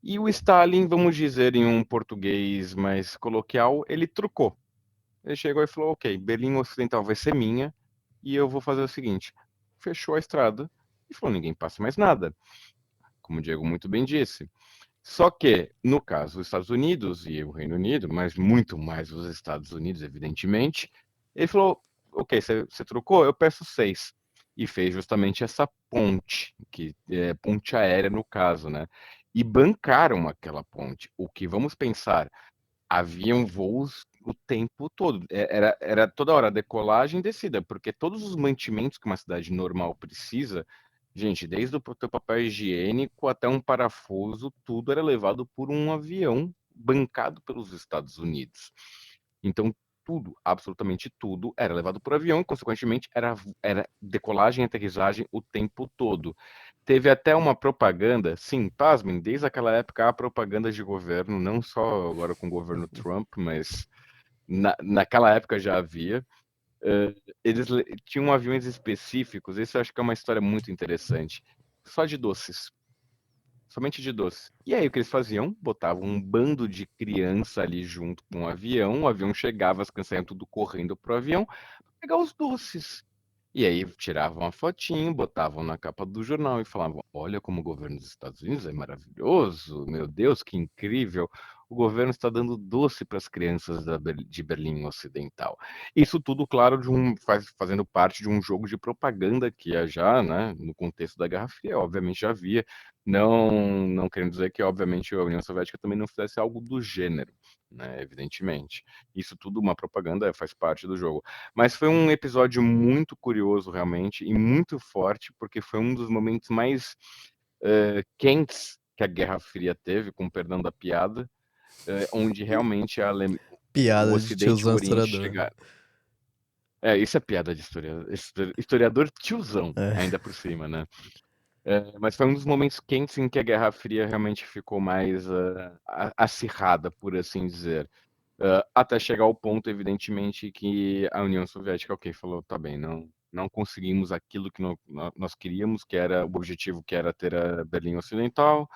E o Stalin, vamos dizer em um português mais coloquial, ele trucou. Ele chegou e falou: ok, Berlim Ocidental vai ser minha e eu vou fazer o seguinte: fechou a estrada e falou: ninguém passa mais nada, como o Diego muito bem disse. Só que, no caso, os Estados Unidos e o Reino Unido, mas muito mais os Estados Unidos, evidentemente, ele falou: ok, você trocou, eu peço 6. E fez justamente essa ponte, que é ponte aérea no caso, né? E bancaram aquela ponte. O que vamos pensar? Haviam voos o tempo todo. Era toda hora decolagem e descida, porque todos os mantimentos que uma cidade normal precisa, gente, desde o teu papel higiênico até um parafuso, tudo era levado por um avião bancado pelos Estados Unidos. Então, tudo, absolutamente tudo, era levado por avião e, consequentemente, era decolagem e aterrissagem o tempo todo. Teve até uma propaganda, sim, pasmem, desde aquela época há propaganda de governo, não só agora com o governo Trump, mas naquela época já havia. Eles tinham aviões específicos, isso eu acho que é uma história muito interessante, só de doces, somente de doce. E aí o que eles faziam? Botavam um bando de criança ali junto com o avião chegava, as crianças iam tudo correndo pro avião, pegar os doces. E aí tiravam uma fotinho, botavam na capa do jornal e falavam: olha como o governo dos Estados Unidos é maravilhoso, meu Deus, que incrível. O governo está dando doce para as crianças de Berlim Ocidental. Isso tudo, claro, fazendo parte de um jogo de propaganda que já, né, no contexto da Guerra Fria, obviamente já havia. Não querendo dizer que, obviamente, a União Soviética também não fizesse algo do gênero, né, evidentemente. Isso tudo, uma propaganda, faz parte do jogo. Mas foi um episódio muito curioso, realmente, e muito forte, porque foi um dos momentos mais quentes que a Guerra Fria teve, com perdão da piada, onde realmente o Piada de Ocidente e o tiozão Oriente estourador. chegaram. Isso é piada de historiador tiozão, É. ainda por cima, né? Mas foi um dos momentos quentes em que a Guerra Fria realmente ficou mais acirrada, por assim dizer. Até chegar ao ponto, evidentemente, que a União Soviética, ok, falou, tá bem, não conseguimos aquilo que nós queríamos, que era o objetivo, que era ter a Berlim Ocidental.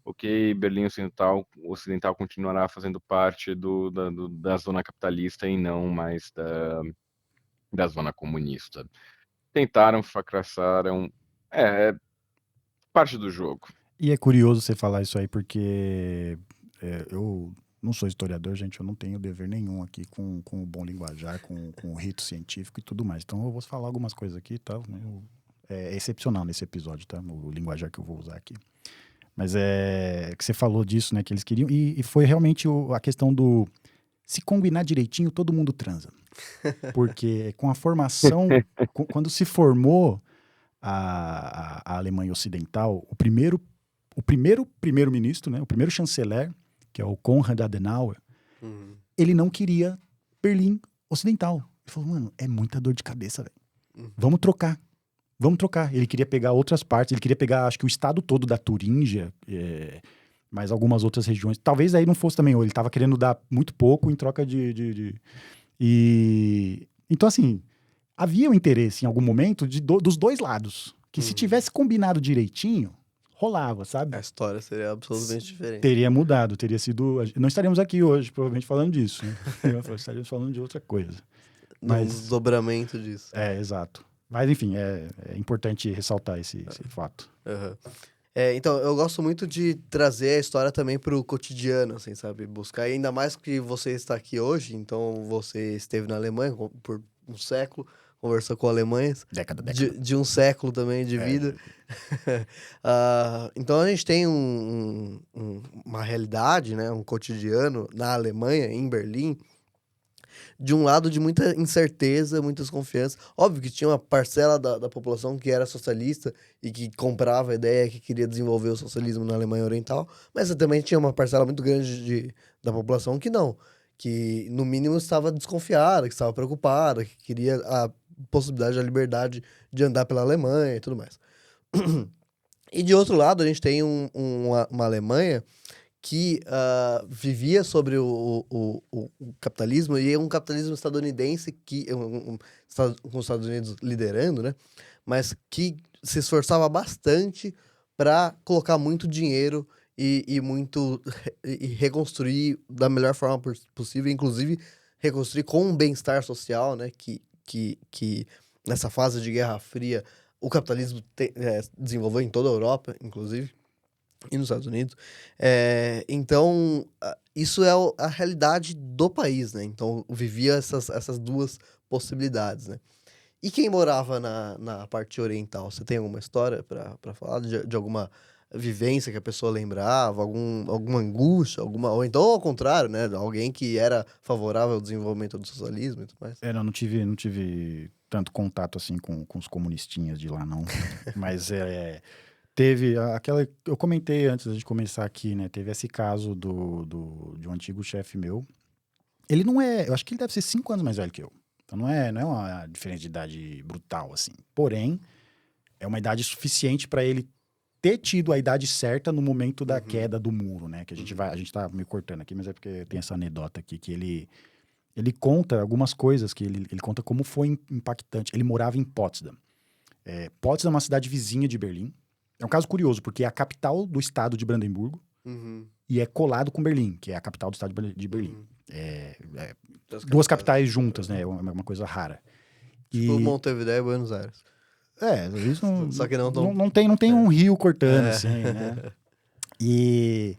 Ok, Berlim Ocidental continuará fazendo parte da zona capitalista e não mais da zona comunista. Tentaram, fracassaram, é parte do jogo. E é curioso você falar isso aí, porque eu não sou historiador, gente, eu não tenho dever nenhum aqui com o bom linguajar, com o rito científico e tudo mais. Então eu vou falar algumas coisas aqui, tá? É excepcional nesse episódio, tá? O linguajar que eu vou usar aqui. Mas é que você falou disso, né? Que eles queriam. E foi realmente a questão do. Se combinar direitinho, todo mundo transa. Porque com a formação. Quando se formou a Alemanha Ocidental, o primeiro-ministro, né? O primeiro chanceler, que é o Konrad Adenauer, Uhum. ele não queria Berlim Ocidental. Ele falou, mano, é muita dor de cabeça, velho. Vamos trocar. Vamos trocar. Ele queria pegar outras partes, ele queria pegar, acho que o estado todo da Turíngia, mais algumas outras regiões. Talvez aí não fosse também, ou ele estava querendo dar muito pouco em troca E... Então, assim, havia um interesse em algum momento dos dois lados. Que se tivesse combinado direitinho, rolava, sabe? A história seria absolutamente diferente. Teria mudado, teria sido... Não estaríamos aqui hoje, provavelmente, falando disso. Né? Estaríamos falando de outra coisa. Num Mas... desdobramento disso. exato. Mas, enfim, é importante ressaltar esse fato. Uhum. Então, eu gosto muito de trazer a história também pro cotidiano, assim, sabe? Buscar, e ainda mais que você está aqui hoje, então você esteve na Alemanha por um século, conversou com alemães. Década. De um século também de vida. Então a gente tem uma realidade, né? Um cotidiano na Alemanha, em Berlim, de um lado de muita incerteza, muita desconfiança. Óbvio que tinha uma parcela da população que era socialista e que comprava a ideia, que queria desenvolver o socialismo na Alemanha Oriental, mas também tinha uma parcela muito grande da população que não. Que, no mínimo, estava desconfiada, que estava preocupada, que queria possibilidade da liberdade de andar pela Alemanha e tudo mais. E de outro lado, a gente tem uma Alemanha que vivia sobre o capitalismo, e é um capitalismo estadunidense com os Estados Unidos liderando, né? Mas que se esforçava bastante para colocar muito dinheiro e reconstruir da melhor forma possível, inclusive reconstruir com um bem-estar social, né? Que nessa fase de Guerra Fria o capitalismo desenvolveu em toda a Europa, inclusive, e nos Estados Unidos. Então, isso é a realidade do país, né? Então, vivia essas duas possibilidades, né? E quem morava na parte oriental? Você tem alguma história para falar de alguma vivência que a pessoa lembrava, alguma angústia, ou então ao contrário, né? Alguém que era favorável ao desenvolvimento do socialismo e tudo mais? Não tive tanto contato assim com os comunistinhas de lá, não. Mas teve aquela. Eu comentei antes de começar aqui, né? Teve esse caso de um antigo chefe meu. Ele não é. Eu acho que ele deve ser 5 anos mais velho que eu. Então não é uma diferença de idade brutal, assim. Porém, é uma idade suficiente para ele ter tido a idade certa no momento da queda do muro, né? Que a gente tá me cortando aqui, mas é porque tem essa anedota aqui que ele conta algumas coisas, que ele conta como foi impactante. Ele morava em Potsdam. Potsdam é uma cidade vizinha de Berlim. É um caso curioso, porque é a capital do estado de Brandemburgo e é colado com Berlim, que é a capital do estado de Berlim. Duas capitais juntas, né? É uma coisa rara. Tipo Montevidéu e Buenos Aires. Isso não, Só que não não tem um rio cortando, assim, né? E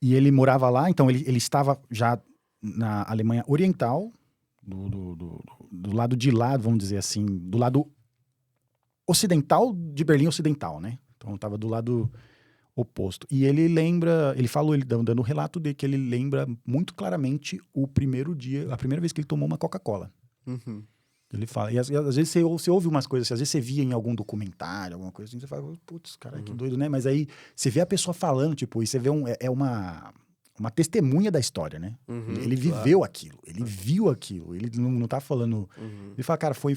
ele morava lá, então ele estava já na Alemanha Oriental, do lado de lá, vamos dizer assim, do lado ocidental de Berlim Ocidental, né? Então estava do lado oposto. E ele falou, ele dando o relato de que ele lembra muito claramente o primeiro dia, a primeira vez que ele tomou uma Coca-Cola. Ele fala, e às vezes você ouve umas coisas assim, às vezes você via em algum documentário, alguma coisa assim, você fala, putz, cara, que doido, né? Mas aí você vê a pessoa falando, tipo, e você vê uma testemunha da história, né? Ele viveu aquilo, ele viu aquilo, ele não tá falando... Ele fala, cara, foi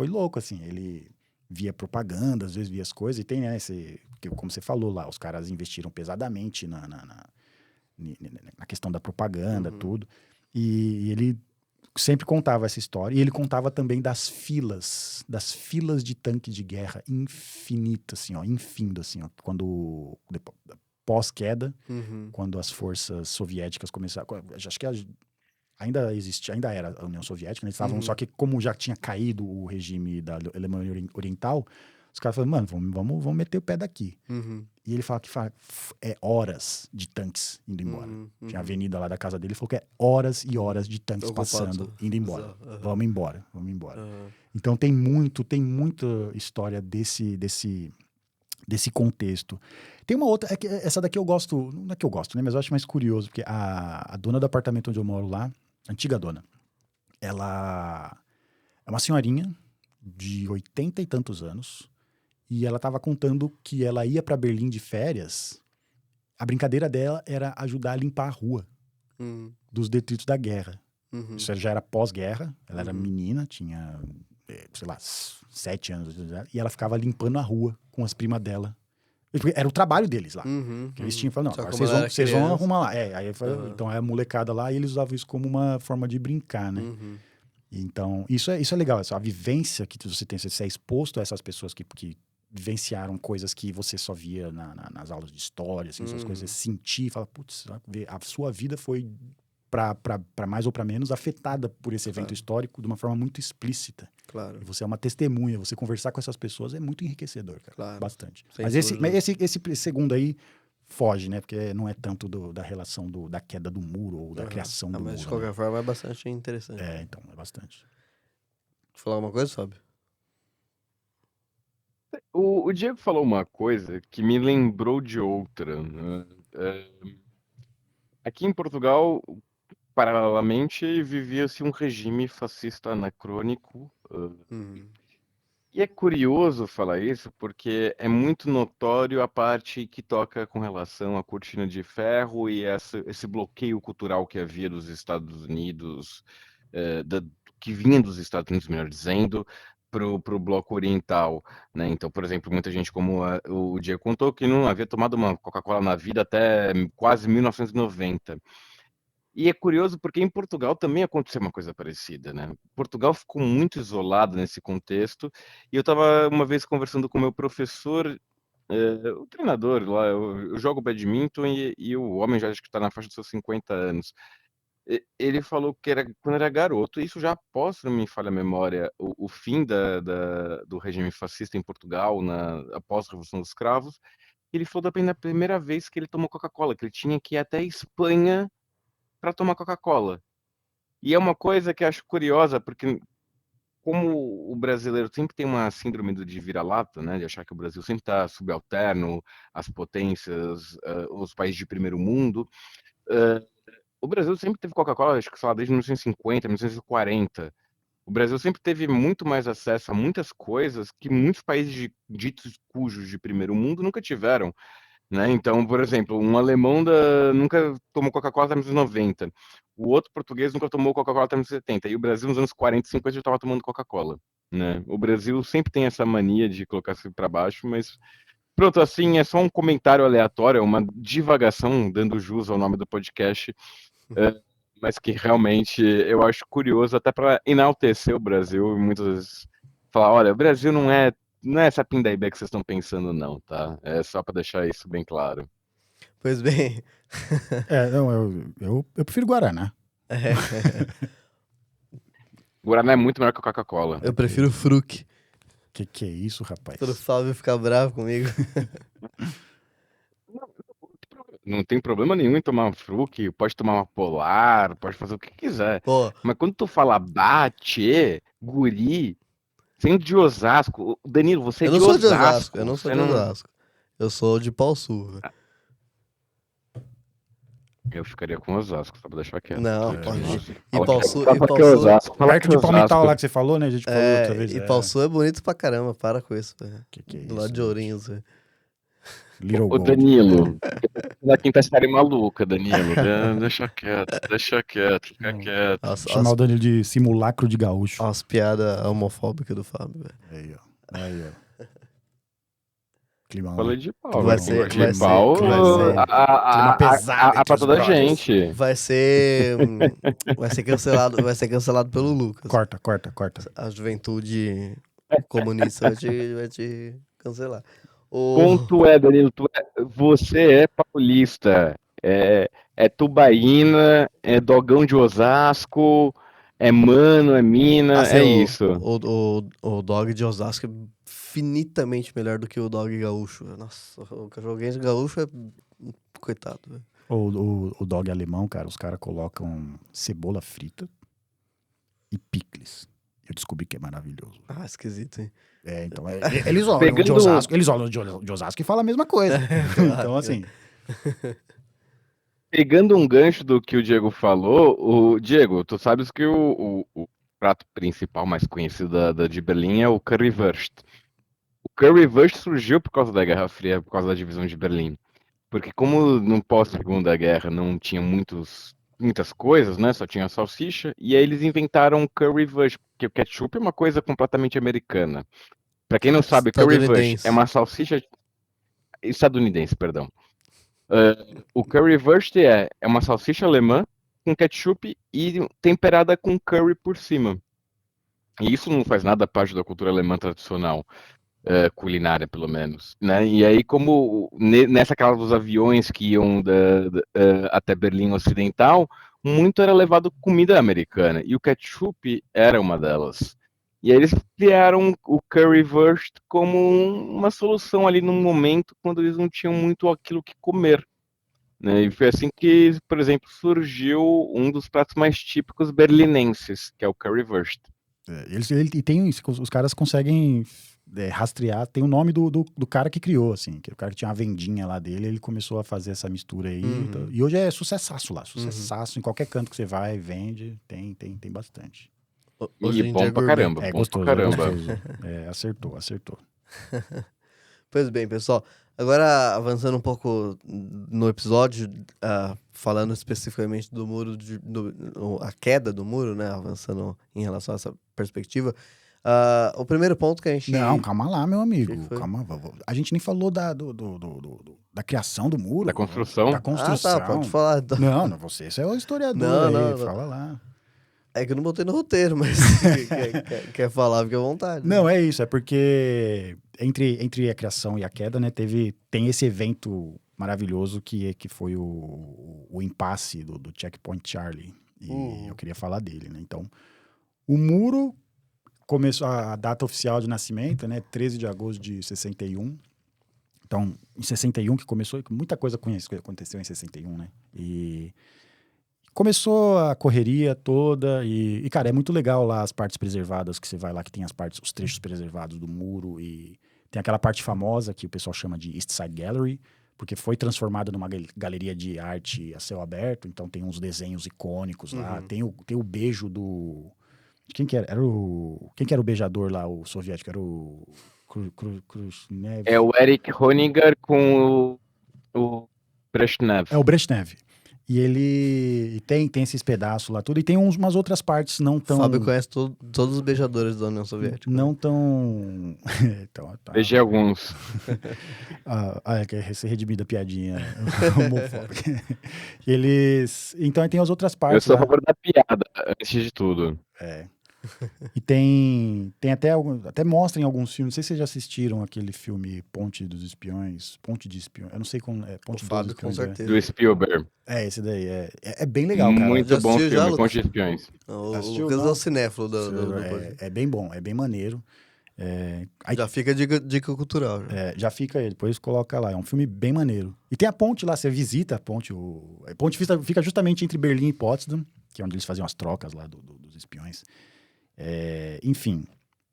louco, assim, ele via propaganda, às vezes via as coisas, e tem, né, como você falou lá, os caras investiram pesadamente na questão da propaganda, tudo, e ele sempre contava essa história. E ele contava também das filas de tanque de guerra infinitas, assim, ó, infindo, assim, ó, pós-queda, quando as forças soviéticas começaram, acho que ainda era a União Soviética, né? Eles estavam, só que como já tinha caído o regime da Alemanha Oriental, os caras falaram, mano, vamos meter o pé daqui. E ele fala que horas de tanques indo embora. Tinha a avenida lá da casa dele, ele falou que é horas e horas de tanques passando, indo embora. Vamos embora. Então tem muita história desse contexto. Tem uma outra, essa daqui eu gosto, não é que eu gosto, né? Mas eu acho mais curioso, porque a dona do apartamento onde eu moro lá, a antiga dona, ela é uma senhorinha de 80 e tantos anos, e ela estava contando que ela ia para Berlim de férias. A brincadeira dela era ajudar a limpar a rua dos detritos da guerra. Isso já era pós-guerra. Ela era menina, tinha, sei lá, 7 anos. E ela ficava limpando a rua com as primas dela. Era o trabalho deles lá. Eles tinham falado, não, agora vocês vão arrumar lá. Então a molecada lá, e eles usavam isso como uma forma de brincar, né? Então, isso é legal. A vivência que você tem, você é exposto a essas pessoas que vivenciaram coisas que você só via nas aulas de história, assim, essas coisas, sentir, fala, putz, a sua vida foi, para mais ou para menos, afetada por esse evento histórico de uma forma muito explícita. Claro. E você é uma testemunha, você conversar com essas pessoas é muito enriquecedor, cara. Claro. Bastante. Sem Mas dúvida. esse segundo aí foge, né? Porque não é tanto da relação da queda do muro ou da criação do muro. Mas de qualquer forma é bastante interessante. Então, é bastante. Quer falar alguma coisa, Fábio? O Diego falou uma coisa que me lembrou de outra, né? Aqui em Portugal, paralelamente, vivia-se um regime fascista anacrônico. E é curioso falar isso porque é muito notório a parte que toca com relação à cortina de ferro e esse bloqueio cultural que havia dos Estados Unidos, do que vinha dos Estados Unidos, melhor dizendo, pro bloco oriental, né? Então, por exemplo, muita gente, como o Diego contou, que não havia tomado uma Coca-Cola na vida até quase 1990. E é curioso porque em Portugal também aconteceu uma coisa parecida, né? Portugal ficou muito isolado nesse contexto, e eu estava uma vez conversando com o meu professor, o treinador lá, eu jogo badminton e o homem já acho que está na faixa dos seus 50 anos. Ele falou que era quando era garoto, isso já após, se não me falha a memória, o fim do regime fascista em Portugal, após a Revolução dos Cravos. Ele falou da primeira vez que ele tomou Coca-Cola, que ele tinha que ir até a Espanha para tomar Coca-Cola. E é uma coisa que eu acho curiosa, porque como o brasileiro sempre tem uma síndrome de vira-lata, né, de achar que o Brasil sempre está subalterno às potências, os países de primeiro mundo, o Brasil sempre teve Coca-Cola, acho que sei lá, desde 1950, 1940. O Brasil sempre teve muito mais acesso a muitas coisas que muitos países ditos cujos de primeiro mundo nunca tiveram, né? Então, por exemplo, um alemão nunca tomou Coca-Cola até 1990. O outro português nunca tomou Coca-Cola até 1970. E o Brasil, nos anos 40 e 50, já estava tomando Coca-Cola, né? O Brasil sempre tem essa mania de colocar isso para baixo, mas pronto, assim, é só um comentário aleatório, uma divagação, dando jus ao nome do podcast, é, mas que realmente eu acho curioso, até para enaltecer o Brasil e muitas vezes falar, olha, o Brasil não é essa pindaíba que vocês estão pensando, não, tá? É só para deixar isso bem claro. Pois bem. Não, eu prefiro Guaraná. Guaraná é muito melhor que a Coca-Cola. Eu prefiro Fruc. Que é isso, rapaz? Pro Fábio ficar bravo comigo. Não tem problema nenhum em tomar um Fruc, pode tomar uma Polar, pode fazer o que quiser. Pô, Mas quando tu fala bate, guri, sendo de Osasco, Danilo, você é eu de não sou de Osasco, Osasco, eu não sou você de não. Osasco. Eu sou de Pau Sul, velho. Eu ficaria com Osasco, só pra deixar quieto Não, aqui. pode. Nossa. E Fala Pau que Sul, fala e que Pau é Sul, Osasco, fala que Perto é de Palmital Osasco. lá que você falou, né? A gente falou outra vez. e Pau Sul é bonito pra caramba, para com isso, velho. Que é Do lado isso, de gente? Ourinhos, velho. Little Ô Gold. Danilo, da quinta série maluca, Danilo. Deixa quieto, fica quieto. As, Chamar as, o Danilo de simulacro de gaúcho. as piadas homofóbicas do Fábio, velho. Aí, ó. Aí, ó. Climão, Falei hein? de pau, Que Climão, vai velho. ser, De vai ser, pau vai ser, clima pesado pra entre os toda a brothers. gente. vai ser cancelado pelo Lucas. Corta. A juventude comunista vai te cancelar. O... Ponto é, Danilo, você é paulista, é tubaína, é dogão de Osasco, é mano, é mina, Assim, é isso. o dog de Osasco é infinitamente melhor do que o dog gaúcho. Nossa, o cachorro-quente gaúcho é... Coitado, velho. O dog alemão, cara, os caras colocam cebola frita e picles. Eu descobri que é maravilhoso. Ah, esquisito, hein? Então, eles olham de Pegando Osasco, de Osasco e falam a mesma coisa. Então, assim, Pegando um gancho do que o Diego falou, Diego, tu sabes que o prato principal mais conhecido de Berlim é o Currywurst. O Currywurst surgiu por causa da Guerra Fria, por causa da divisão de Berlim. Porque como no pós-Segunda Guerra não tinha muitas coisas, né? Só tinha salsicha, e aí eles inventaram o Currywurst, porque o ketchup é uma coisa completamente americana. Pra quem não sabe, o Currywurst é Estadunidense. uma salsicha estadunidense, perdão. O Currywurst é uma salsicha alemã com ketchup e temperada com curry por cima. E isso não faz nada parte da cultura alemã tradicional, culinária pelo menos, né? E aí como nessa aquela dos aviões que iam até Berlim Ocidental, muito era levado comida americana e o ketchup era uma delas. E aí eles criaram o Currywurst como uma solução ali num momento quando eles não tinham muito aquilo que comer. Né? E foi assim que, por exemplo, surgiu um dos pratos mais típicos berlinenses, que é o Currywurst. os caras conseguem rastrear, tem o nome do cara que criou, assim, que o cara que tinha uma vendinha lá dele, ele começou a fazer essa mistura aí, e hoje é sucessaço lá, sucessaço, em qualquer canto que você vai, vende, tem bastante. Hoje E em dia é bom pra gourmet. caramba, É bom gostoso, pra caramba. é gostoso. Acertou. Pois bem, pessoal, Agora, avançando um pouco no episódio, falando especificamente do muro, a queda do muro, né? Avançando em relação a essa perspectiva. O primeiro ponto que a gente... Não, calma lá, meu amigo. Que foi? Calma. A gente nem falou da criação do muro. Da construção. Da construção. Tá, pode falar. Não, você é o historiador aí, fala lá. É que eu não botei no roteiro, mas quer falar, fica à vontade. Não, é isso, é porque entre a criação e a queda, né, tem esse evento maravilhoso que foi o impasse do Checkpoint Charlie. E eu queria falar dele, né? Então, o muro começou, a data oficial de nascimento, né, 13 de agosto de 61. Então, em 61 que começou, muita coisa aconteceu em 61, né? E começou a correria toda e, cara, é muito legal lá as partes preservadas, que você vai lá, que tem os trechos preservados do muro e tem aquela parte famosa que o pessoal chama de East Side Gallery, porque foi transformada numa galeria de arte a céu aberto, então tem uns desenhos icônicos lá, tem o beijo do... Quem que era? Quem que era o beijador lá, o soviético? Era o Khrushchev? É o Eric Honecker com o Brezhnev. É o Brezhnev. E ele tem esses pedaços lá, tudo. E tem umas outras partes não tão... Fábio conhece todos os beijadores da União Soviética. Não tão... então, tá. Beijei alguns. Quer ser redimida a piadinha homofóbica. Então tem as outras partes. Eu sou a lá. favor da piada, antes de tudo. É. E tem até mostra em alguns filmes, não sei se vocês já assistiram aquele filme Ponte dos Espiões, Ponte de Espiões, eu não sei como é, Ponte O dos Fábio, com Espiões. certeza. Do Spielberg. Esse daí, é bem legal, cara. Muito Já bom assistiu filme, já, Lucas? Ponte de Espiões. O Assistiu, Lucas é não? o cinéfilo do podcast. É bem bom, é bem maneiro. Aí, Já fica a dica cultural. já fica aí, depois coloca lá, é um filme bem maneiro. E tem a ponte lá, você visita a ponte, a ponte fica justamente entre Berlim e Potsdam, que é onde eles faziam as trocas lá dos espiões. Enfim,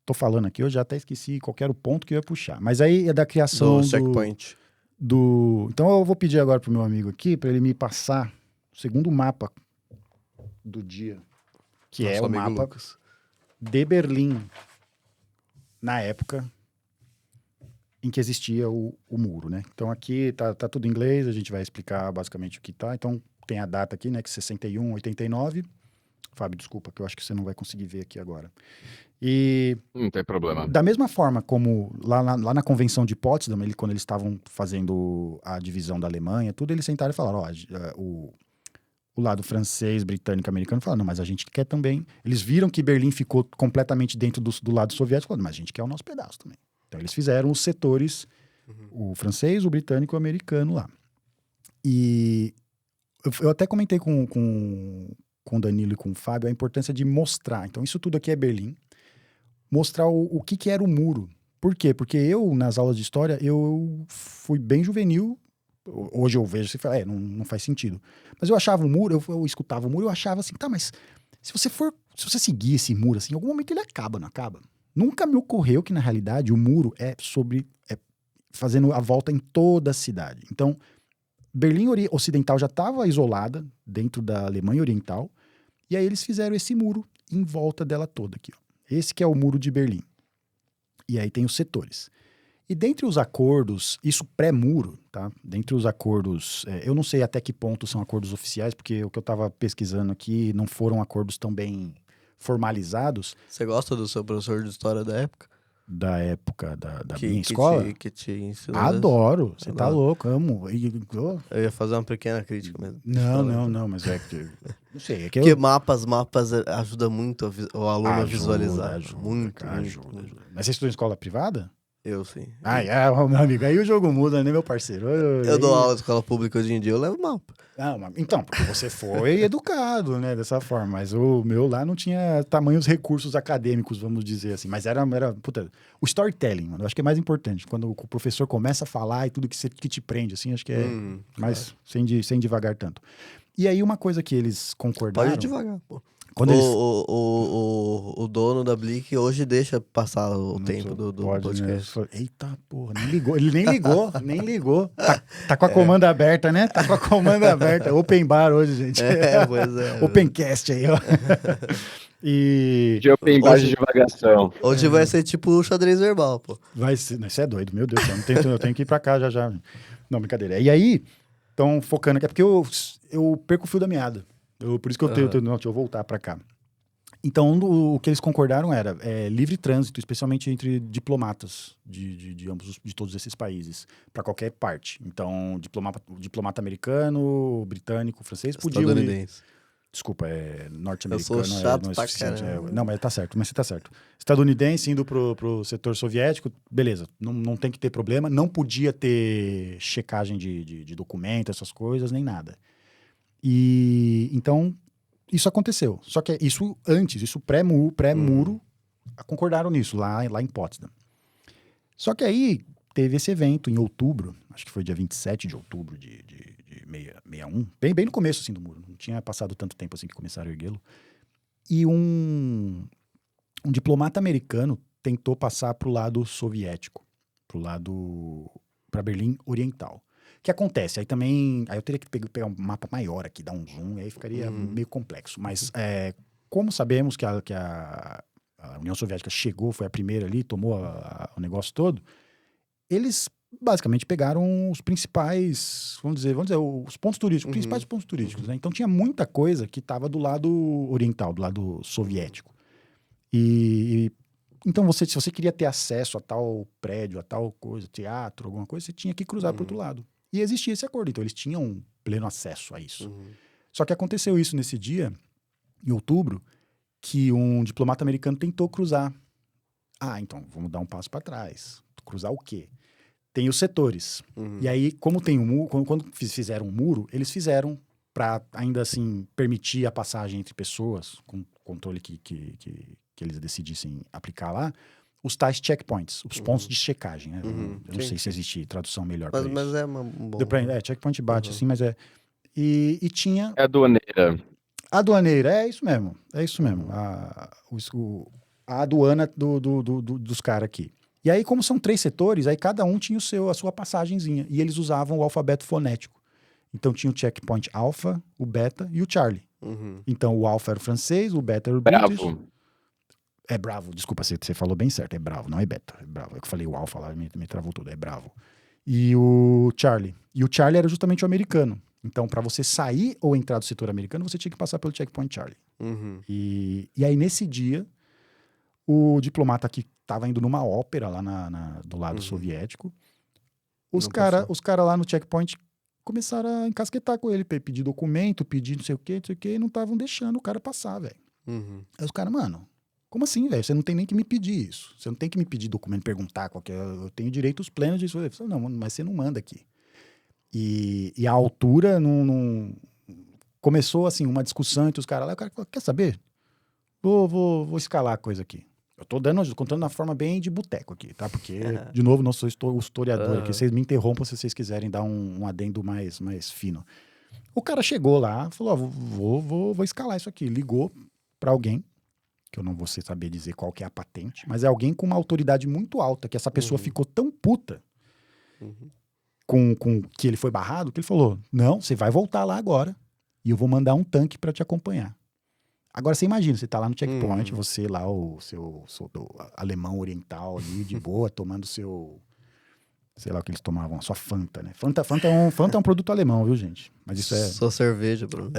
tô falando aqui, eu já até esqueci qual era o ponto que eu ia puxar. Mas aí é da criação Do checkpoint. Então eu vou pedir agora pro meu amigo aqui, para ele me passar o segundo mapa do dia, que Nosso é o amigo mapa Lucas. de Berlim, na época em que existia o muro, né? Então aqui tá tudo em inglês, a gente vai explicar basicamente o que tá. Então tem a data aqui, né, que 61, 89. Fábio, desculpa, que eu acho que você não vai conseguir ver aqui agora. E Não tem problema. da mesma forma como lá na Convenção de Potsdam, quando eles estavam fazendo a divisão da Alemanha, tudo, eles sentaram e falaram, o lado francês, britânico, americano, falaram, não, mas a gente quer também... Eles viram que Berlim ficou completamente dentro do lado soviético, falaram, mas a gente quer o nosso pedaço também. Então eles fizeram os setores, o francês, o britânico e o americano lá. E eu até comentei com o Danilo e com o Fábio a importância de mostrar. Então isso tudo aqui é Berlim. Mostrar o que era o muro. Por quê? Porque eu, nas aulas de história, eu fui bem juvenil. Hoje eu vejo, você fala, não faz sentido. Mas eu achava o muro, eu escutava o muro, eu achava assim, tá, mas se você seguir esse muro assim, em algum momento ele acaba, não acaba? Nunca me ocorreu que, na realidade, o muro é fazendo a volta em toda a cidade. Então, Berlim Ocidental já estava isolada dentro da Alemanha Oriental, e aí eles fizeram esse muro em volta dela toda aqui, ó. Esse que é o muro de Berlim. E aí tem os setores. E dentre os acordos, isso pré-muro, tá? Dentre os acordos, eu não sei até que ponto são acordos oficiais, porque o que eu estava pesquisando aqui não foram acordos tão bem formalizados. Você gosta do seu professor de história da época? Da época da minha escola? Que te ensinou? Adoro, você tá louco, amo. Eu ia fazer uma pequena crítica mesmo. Não, mas é que... Não sei, é que Porque mapas ajuda muito o aluno a visualizar. Ajuda. Muito. Mas você estudou em escola privada? Eu sim. Meu amigo, aí o jogo muda, né, meu parceiro? Eu dou aula de escola pública hoje em dia, eu levo mapa. Então, porque você foi educado, né, dessa forma, mas o meu lá não tinha tamanhos recursos acadêmicos, vamos dizer assim, mas era o storytelling, mano, eu acho que é mais importante, quando o professor começa a falar e tudo que te prende, assim, acho que é mais, sem devagar tanto. E aí uma coisa que eles concordaram... Pode devagar, pô. Quando O dono da Blick hoje deixa passar o tempo do podcast. Né? Eita, porra, nem ligou. Ele nem ligou. Tá com a comanda aberta, né? Tá com a comanda aberta. Open bar hoje, gente. Pois é. Opencast aí, ó. E De open bar de Hoje- divagação. Hoje vai ser tipo o xadrez verbal, pô. vai ser. Não, isso é doido, meu Deus do céu. Eu tenho que ir pra cá já já. Não, brincadeira. E aí, estão focando aqui, é porque eu perco o fio da meada. Por isso que não, deixa eu voltar pra cá. Então, o que eles concordaram era livre trânsito, especialmente entre diplomatas de ambos, de todos esses países, para qualquer parte. Então, diplomata americano, britânico, francês, podiam ir. Estadunidense. Desculpa, Eu norte-americano. sou chato não é pra suficiente. caramba. Não, mas tá certo, mas você tá certo. Estadunidense indo pro setor soviético, beleza, não tem que ter problema. Não podia ter checagem de documento, essas coisas, nem nada. E então, isso aconteceu. Só que isso antes, isso pré-muro, concordaram nisso, lá em Potsdam. Só que aí teve esse evento em outubro, acho que foi dia 27 de outubro de 61, bem no começo assim do muro, não tinha passado tanto tempo assim que começaram a erguê-lo. E um diplomata americano tentou passar para o lado soviético, para Berlim Oriental. O que acontece? Aí eu teria que pegar um mapa maior aqui, dar um zoom, e aí ficaria meio complexo. Mas como sabemos que a União Soviética chegou, foi a primeira ali, tomou o negócio todo, eles basicamente pegaram os principais, vamos dizer, os pontos turísticos, principais pontos turísticos, né? Então tinha muita coisa que estava do lado oriental, do lado soviético. Então se você queria ter acesso a tal prédio, a tal coisa, teatro, alguma coisa, você tinha que cruzar para o outro lado. E existia esse acordo, então eles tinham pleno acesso a isso. Só que aconteceu isso nesse dia, em outubro, que um diplomata americano tentou cruzar. Então vamos dar um passo para trás. Cruzar o quê? Tem os setores. E aí, como tem um muro, quando fizeram um muro, eles fizeram para ainda assim permitir a passagem entre pessoas, com controle que eles decidissem aplicar lá, os tais checkpoints, os pontos de checagem. Né? Eu não sei se existe tradução melhor para isso. Mas é uma bom... checkpoint bate assim, mas é... E tinha... É aduaneira. A aduaneira, é isso mesmo. A aduana dos caras aqui. E aí, como são 3 setores, aí cada um tinha a sua passagenzinha. E eles usavam o alfabeto fonético. Então tinha o checkpoint alfa, o beta e o Charlie. Então o alfa era o francês, o beta era o British. Bravo. É bravo, desculpa, você falou bem certo, é bravo, não é beta, é bravo. Eu falei o alfa lá, me travou tudo, é bravo. E o Charlie. E o Charlie era justamente o americano. Então, para você sair ou entrar do setor americano, você tinha que passar pelo checkpoint Charlie. E aí, nesse dia, o diplomata que estava indo numa ópera lá do lado soviético, os caras lá no checkpoint começaram a encasquetar com ele, pedir documento, pedir não sei o quê, e não estavam deixando o cara passar, velho. Aí os caras, mano, como assim, velho? Você não tem nem que me pedir isso. Você não tem que me pedir documento, perguntar qualquer... Eu tenho direitos plenos disso. Eu falei, não, mas você não manda aqui. E a altura não... Começou, assim, uma discussão entre os caras lá. O cara falou, quer saber? Vou escalar a coisa aqui. Eu tô contando na forma bem de boteco aqui, tá? Porque, de novo, não sou o historiador aqui. Vocês me interrompam se vocês quiserem dar um adendo mais fino. O cara chegou lá, falou, vou escalar isso aqui. Ligou pra alguém, que eu não vou saber dizer qual que é a patente, mas é alguém com uma autoridade muito alta, que essa pessoa ficou tão puta com que ele foi barrado, que ele falou, não, você vai voltar lá agora e eu vou mandar um tanque pra te acompanhar. Agora você imagina, você tá lá no checkpoint, você lá, o seu alemão oriental ali, de boa, tomando seu... Sei lá o que eles tomavam, a sua Fanta, né? Fanta é um produto alemão, viu, gente? Mas isso é... Só cerveja, Bruno.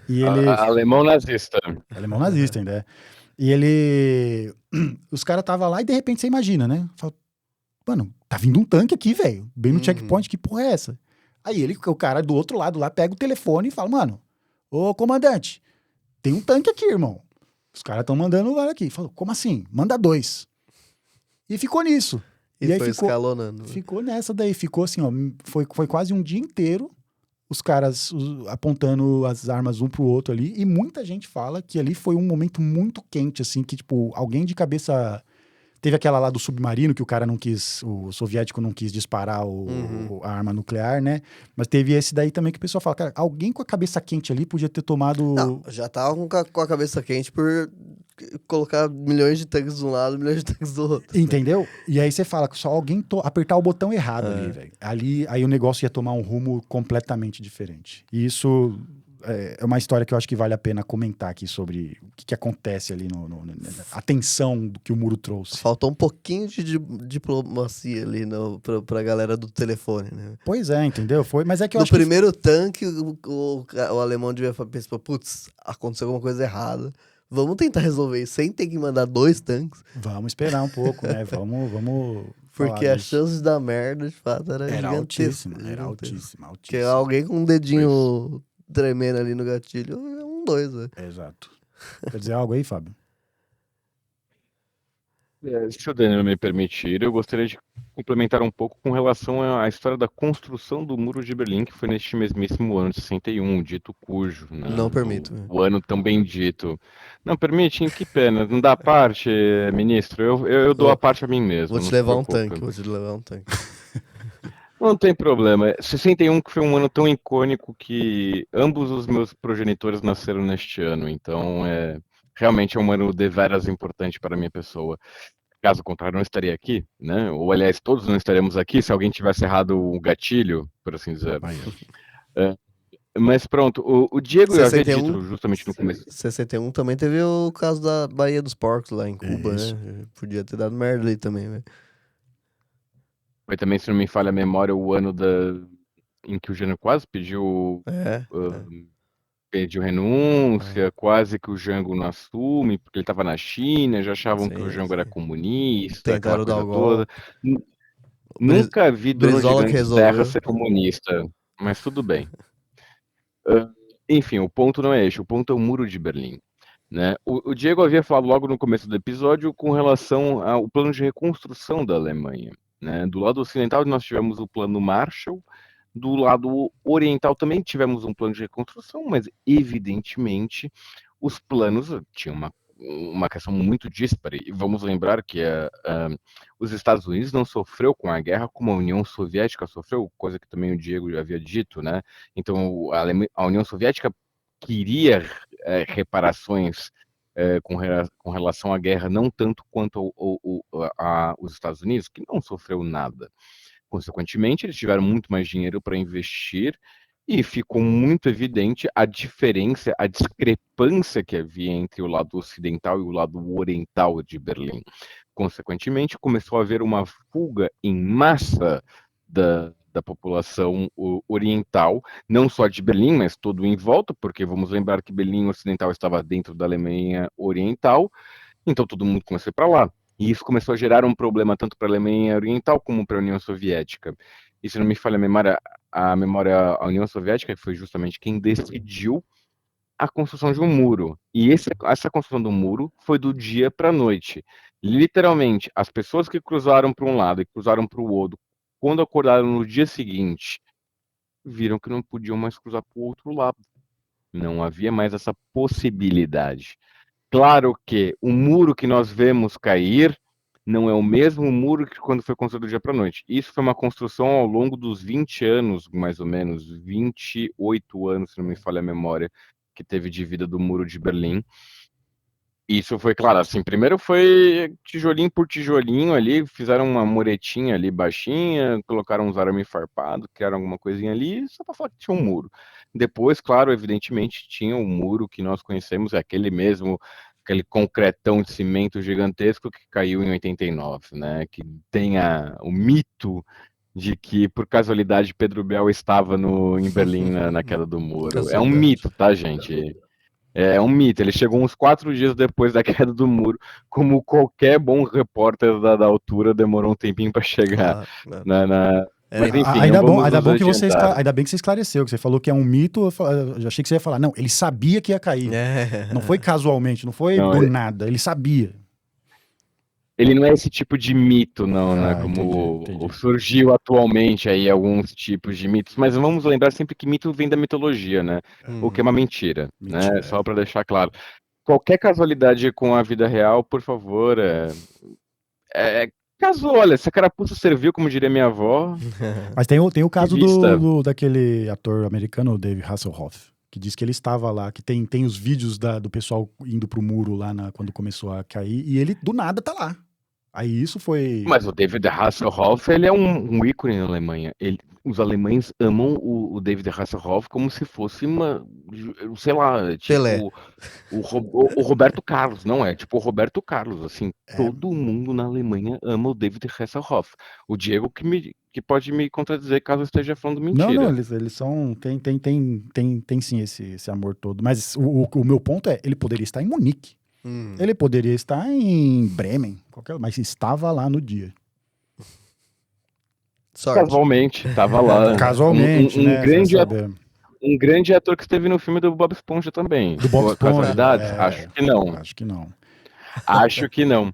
E ele... Alemão nazista. Alemão nazista ainda, E ele... Os caras estavam lá e de repente você imagina, né? Fala, mano, tá vindo um tanque aqui, velho. Bem no checkpoint, que porra é essa? Aí o cara do outro lado lá pega o telefone e fala, mano, ô comandante, tem um tanque aqui, irmão. Os caras estão mandando lá aqui. Falou, como assim? Manda 2. E ficou nisso. E aí foi escalonando. Ficou nessa daí. Ficou assim, ó. Foi quase um dia inteiro os caras apontando as armas um pro outro ali. E muita gente fala que ali foi um momento muito quente, assim, que, tipo, alguém de cabeça... Teve aquela lá do submarino que o cara não quis, o soviético não quis disparar a arma nuclear, né? Mas teve esse daí também que o pessoal fala, cara, alguém com a cabeça quente ali podia ter tomado... Não, já tava com a cabeça quente por colocar milhões de tanques de um lado, milhões de tanques do outro. Entendeu? E aí você fala que só alguém apertar o botão errado ali, velho. Aí o negócio ia tomar um rumo completamente diferente. E isso é uma história que eu acho que vale a pena comentar aqui sobre o que acontece ali, a tensão do que o muro trouxe. Faltou um pouquinho de diplomacia ali pra galera do telefone, né? Pois é, entendeu? Mas é que eu No acho que... primeiro tanque, o alemão devia pensar, putz, aconteceu alguma coisa errada. Vamos tentar resolver isso sem ter que mandar 2 tanques. Vamos esperar um pouco, né? Vamos Porque falar a disso. chance de dar merda, de fato, era Era gigantesca. altíssima, era altíssima, Porque altíssima. alguém com um dedinho tremendo ali no gatilho é 1-2, né? Exato. Quer dizer algo aí, Fábio? Se o Daniel me permitir, eu gostaria de complementar um pouco com relação à história da construção do Muro de Berlim, que foi neste mesmíssimo ano de 61, dito cujo, né? Não permito. O ano tão bendito. Não permite? Que pena. Não dá parte, ministro? Eu dou a parte a mim mesmo, Vou te não se levar um preocupe. tanque, vou te levar um tanque. Não tem problema. 61 que foi um ano tão icônico que ambos os meus progenitores nasceram neste ano, então realmente é um ano deveras importante para a minha pessoa. Caso contrário, não estaria aqui, né? Ou, aliás, todos não estaremos aqui se alguém tivesse errado o gatilho, por assim dizer. Mas pronto, o Diego eu havia 61, dito justamente no começo. 61 também teve o caso da Baía dos Porcos lá em Cuba, Isso. né? Podia ter dado merda ali também, né? Foi também, se não me falha a memória, o ano em que o Jânio quase pediu renúncia, quase que o Jango não assume, porque ele estava na China, já achavam que o Sim, Jango era sim. comunista, aquela Tentaram dar coisa o toda. golpe. Nunca vi dono de Brizola que grandes resolveu. terras ser comunista, mas tudo bem. Enfim, o ponto não é este, o ponto é o Muro de Berlim. Né? O Diego havia falado logo no começo do episódio com relação ao plano de reconstrução da Alemanha. Né? Do lado ocidental nós tivemos o plano Marshall, do lado oriental também tivemos um plano de reconstrução, mas evidentemente os planos tinham uma questão muito díspare. E vamos lembrar que os Estados Unidos não sofreu com a guerra como a União Soviética sofreu, coisa que também o Diego já havia dito, né? Então a União Soviética queria reparações com relação à guerra, não tanto quanto os Estados Unidos, que não sofreu nada. Consequentemente, eles tiveram muito mais dinheiro para investir e ficou muito evidente a diferença, a discrepância que havia entre o lado ocidental e o lado oriental de Berlim. Consequentemente, começou a haver uma fuga em massa da população oriental, não só de Berlim, mas todo em volta, porque vamos lembrar que Berlim Ocidental estava dentro da Alemanha Oriental, então todo mundo começou a ir para lá. E isso começou a gerar um problema tanto para a Alemanha Oriental como para a União Soviética. E se não me falha a União Soviética foi justamente quem decidiu a construção de um muro. E essa construção do muro foi do dia para a noite. Literalmente, as pessoas que cruzaram para um lado e cruzaram para o outro, quando acordaram no dia seguinte, viram que não podiam mais cruzar para o outro lado. Não havia mais essa possibilidade. Claro que o muro que nós vemos cair não é o mesmo muro que quando foi construído do dia para a noite. Isso foi uma construção ao longo dos 20 anos, mais ou menos, 28 anos, se não me falha a memória, que teve de vida do Muro de Berlim. Isso foi, claro, assim, primeiro foi tijolinho por tijolinho ali, fizeram uma muretinha ali baixinha, colocaram uns arame farpado, criaram alguma coisinha ali, só para falar que tinha um muro. Depois, claro, evidentemente, tinha o muro que nós conhecemos, é aquele mesmo, aquele concretão de cimento gigantesco que caiu em 89, né? Que tem o mito de que, por casualidade, Pedro Bial estava em Berlim na queda do muro. É um mito, tá, gente? É um mito. Ele chegou uns 4 dias depois da queda do muro, como qualquer bom repórter da altura demorou um tempinho para chegar. Claro. Mas enfim, ainda não vamos ainda nos bom que adiantar. ainda bem que você esclareceu, que você falou que é um mito, eu já achei que você ia falar, não, ele sabia que ia cair. Não foi casualmente, não foi do nada, ele sabia. Ele não é esse tipo de mito, não, né? Como entendi. surgiu atualmente aí alguns tipos de mitos, mas vamos lembrar sempre que mito vem da mitologia, né? O que é uma mentira, né? Só para deixar claro. Qualquer casualidade com a vida real, por favor, caso, olha, se a carapuça serviu, como diria minha avó. Mas tem o caso daquele ator americano, David Hasselhoff, que diz que ele estava lá, que tem os vídeos do pessoal indo pro muro lá quando começou a cair, e ele do nada tá lá. Aí isso foi... Mas o David Hasselhoff, ele é um ícone na Alemanha. Os alemães amam o David Hasselhoff como se fosse sei lá, Pelé. tipo o Roberto Carlos, não é? Tipo o Roberto Carlos, assim, É, todo mundo na Alemanha ama o David Hasselhoff. O Diego que pode me contradizer caso eu esteja falando não, mentira. eles são. Tem sim esse amor todo. Mas o meu ponto é: ele poderia estar em Munique. Hum, Ele poderia estar em Bremen, mas estava lá no dia. sorte. Casualmente, tava lá. Casualmente, né? Você vai saber. Um grande ator que esteve no filme do Bob Esponja também. Do Bob Esponja. Casualidades? Acho que não. Acho que não. Acho que não.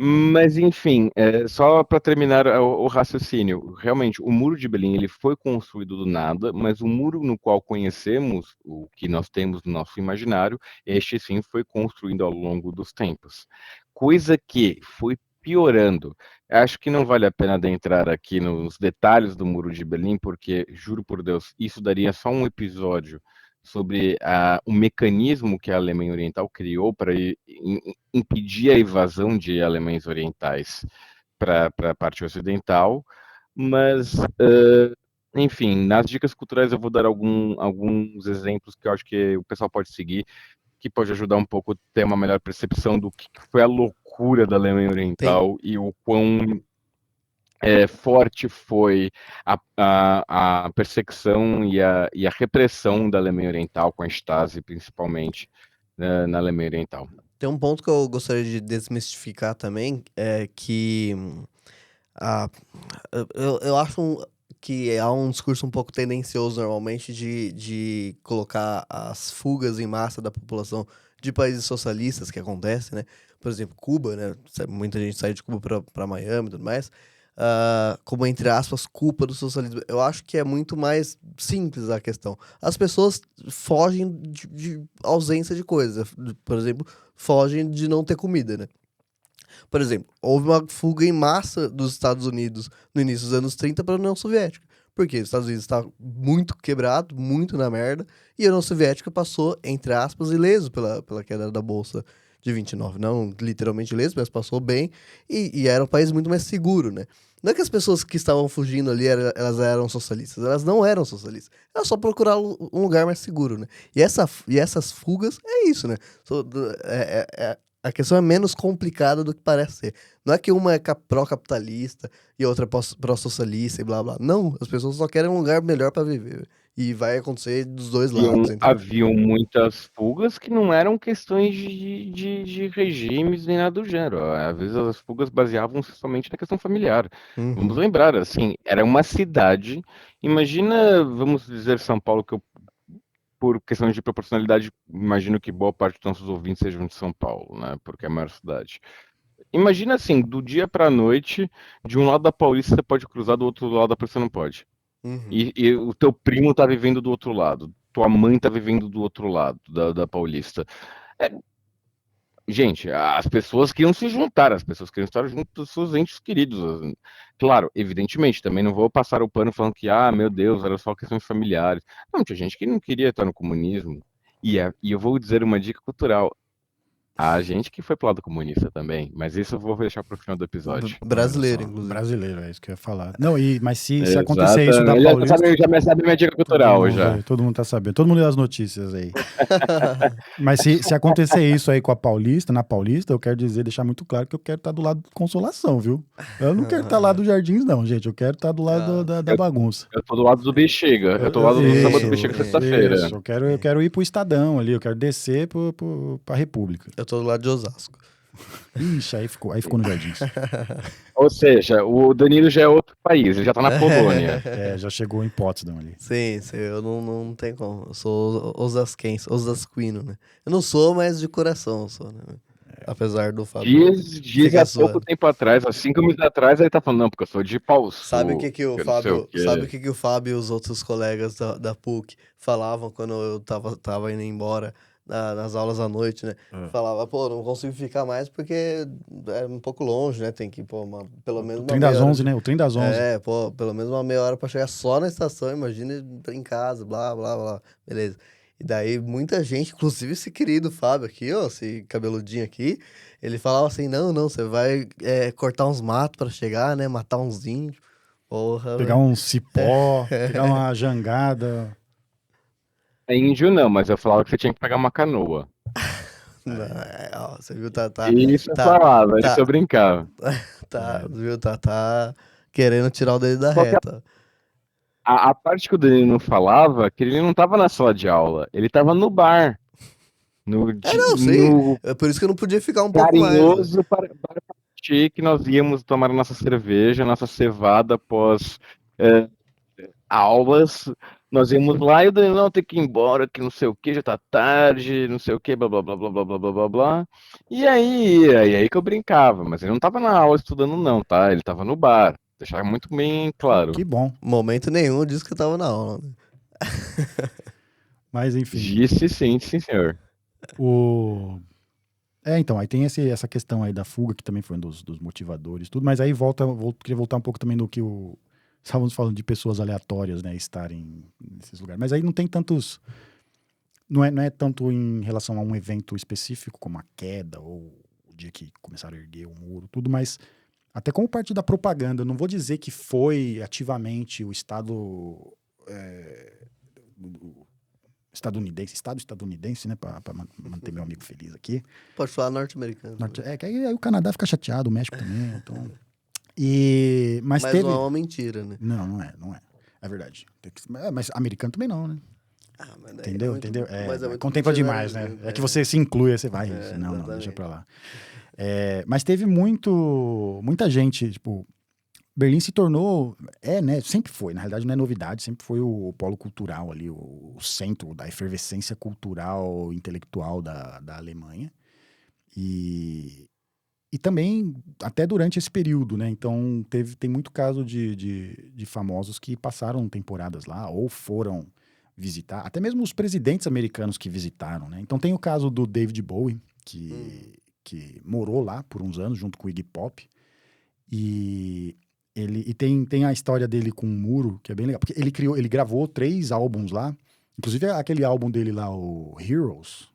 Mas enfim, só para terminar o raciocínio, realmente o Muro de Berlim ele foi construído do nada, mas o muro no qual conhecemos, o que nós temos no nosso imaginário, este sim foi construído ao longo dos tempos. Coisa que foi piorando. Acho que não vale a pena adentrar aqui nos detalhes do Muro de Berlim, porque juro por Deus, isso daria só um episódio sobre o mecanismo que a Alemanha Oriental criou para impedir a invasão de alemães orientais para a parte ocidental, mas, enfim, nas dicas culturais eu vou dar alguns exemplos que eu acho que o pessoal pode seguir, que pode ajudar um pouco a ter uma melhor percepção do que foi a loucura da Alemanha Tem, Oriental e o quão forte foi a perseguição e a repressão da Alemanha Oriental, com a Stasi, principalmente, na Alemanha Oriental. tem um ponto que eu gostaria de desmistificar também, é que a, eu acho que há um discurso um pouco tendencioso normalmente de colocar as fugas em massa da população de países socialistas que acontece, né? Por exemplo, Cuba, né? Muita gente sai de Cuba para Miami e tudo mais. Como, entre aspas, culpa do socialismo. Eu acho que é muito mais simples a questão. As pessoas fogem de ausência de coisas. Por exemplo, fogem de não ter comida, né? Por exemplo, houve uma fuga em massa dos Estados Unidos no início dos anos 30 para a União Soviética. Porque os Estados Unidos estava muito quebrado, muito na merda, e a União Soviética passou, entre aspas, ileso pela queda da Bolsa de 29. Não literalmente ileso, mas passou bem, e era um país muito mais seguro, né? Não é que as pessoas que estavam fugindo ali, elas eram socialistas. Elas não eram socialistas. Era só procurar um lugar mais seguro, né? E essas fugas é isso, né? A questão é menos complicada do que parece ser. Não é que uma é pró-capitalista e a outra é pró-socialista e blá blá. Não, as pessoas só querem um lugar melhor para viver. E vai acontecer dos dois lados, entendeu? Haviam muitas fugas que não eram questões de regimes nem nada do gênero. Às vezes as fugas baseavam-se somente na questão familiar. Vamos Uhum, lembrar, assim, era uma cidade. Imagina, vamos dizer, São Paulo, que eu, por questões de proporcionalidade, imagino que boa parte dos nossos ouvintes sejam de São Paulo, né? Porque é a maior cidade. Imagina assim, do dia para a noite, de um lado da Paulista você pode cruzar, do outro lado da Paulista você não pode. uhum. E o teu primo tá vivendo do outro lado, tua mãe tá vivendo do outro lado da Paulista. É, gente, as pessoas queriam se juntar, as pessoas queriam estar junto dos seus entes queridos. Claro, evidentemente, também não vou passar o pano falando que, meu Deus, era só questões familiares. Não, tinha gente que não queria estar no comunismo. E eu vou dizer uma dica cultural. Há gente que foi pro lado comunista também, mas isso eu vou deixar pro final do episódio. Olha Brasileiro, só, inclusive. brasileiro, é isso que eu ia falar. Não, mas se acontecer isso da Exatamente. Paulista, Já me sabe minha dica cultural já. todo mundo tá sabendo, todo mundo lê as notícias aí. Mas se acontecer isso aí com a Paulista, na Paulista, eu quero dizer, deixar muito claro que eu quero estar do lado do Consolação, viu? Eu não quero estar lá dos Jardins, não, gente. Eu quero estar do lado Ah, da bagunça. Eu tô do lado do Bexiga. Eu tô do lado do samba do Isso, Bexiga sexta-feira. isso. Eu quero ir pro Estadão ali, eu quero descer pra República. eu tô do lado de Osasco. Ixi, aí ficou nos Jardins. Ou seja, o Danilo já é outro país, ele já tá na Polônia. É, já chegou em Potsdam ali. Sim, sim, eu não tenho como. Eu sou osasquense, osasquino, né? Eu não sou, mas de coração eu sou, né? Apesar do Fábio Diz ficar há pouco zoando. tempo atrás, há 5 meses atrás, ele tá falando, não, porque eu sou de Pau Sabe o que Sul, que o que eu não sei o Fábio, sabe o quê. que que o Fábio e os outros colegas da PUC falavam quando eu tava indo embora nas aulas à noite, né? Falava, pô, não consigo ficar mais porque é um pouco longe, né? Tem que, pô, pelo menos O uma trem meia das hora 11, né? O trem das 11. pô, pelo menos uma meia hora pra chegar só na estação, imagina em casa, blá, blá, blá, beleza. E daí muita gente, inclusive esse querido Fábio aqui, ó, esse cabeludinho aqui, ele falava assim, não, você vai cortar uns matos pra chegar, né, matar uns índios. Porra, Pegar velho. um cipó, pegar uma jangada. É índio não, mas eu falava que você tinha que pegar uma canoa. Não, ó, você viu, tá, Isso eu tá, falava, isso eu tá, brincava. viu, tá querendo tirar o dedo da Qual que é reta. a parte que o Danilo não falava, que ele não tava na sala de aula, ele tava no bar, Não, sim, no é por isso que eu não podia ficar um pouco mais, né? carinhoso bar Paraty, que nós íamos tomar nossa cerveja, nossa cevada após é, aulas. Nós íamos lá e o Danilo, não, tem que ir embora, que não sei o que, já tá tarde, não sei o que, blá blá blá blá blá blá blá blá blá. E aí que eu brincava, mas ele não tava na aula estudando não, tá? Ele tava no bar, deixar muito bem claro. Que bom. Momento nenhum disse que eu tava na aula, né? Mas enfim. Disse sim, sim, senhor. O... então, aí tem essa questão aí da fuga, que também foi um dos motivadores, tudo, mas aí queria voltar um pouco também no que estávamos falando de pessoas aleatórias, né, estarem nesses lugares. Mas aí não tem tantos, não é tanto em relação a um evento específico, como a queda, ou o dia que começaram a erguer o muro, tudo, mas até como parte da propaganda. Eu não vou dizer que foi ativamente o Estado Estado estadunidense, né, para manter meu amigo feliz aqui. Pode falar norte-americano. Que aí o Canadá fica chateado, o México também, então... Mas Mas teve... não é uma mentira, né? Não é. É verdade. Mas americano também não, né? Mas daí Entendeu? é muito, Entendeu? mas é muito Contempla demais, né? generalizando, É que você se inclui, aí você vai, não, exatamente. deixa pra lá. Mas teve muita gente, tipo... Berlim se tornou, né, sempre foi, na realidade não é novidade, sempre foi o polo cultural ali, o centro da efervescência cultural, intelectual da Alemanha. E também, até durante esse período, né, então tem muito caso de famosos que passaram temporadas lá, ou foram visitar, até mesmo os presidentes americanos que visitaram, né. Então tem o caso do David Bowie, que morou lá por uns anos, junto com o Iggy Pop, e tem a história dele com o muro, que é bem legal. Porque ele gravou 3 álbuns lá. Inclusive aquele álbum dele lá, o Heroes.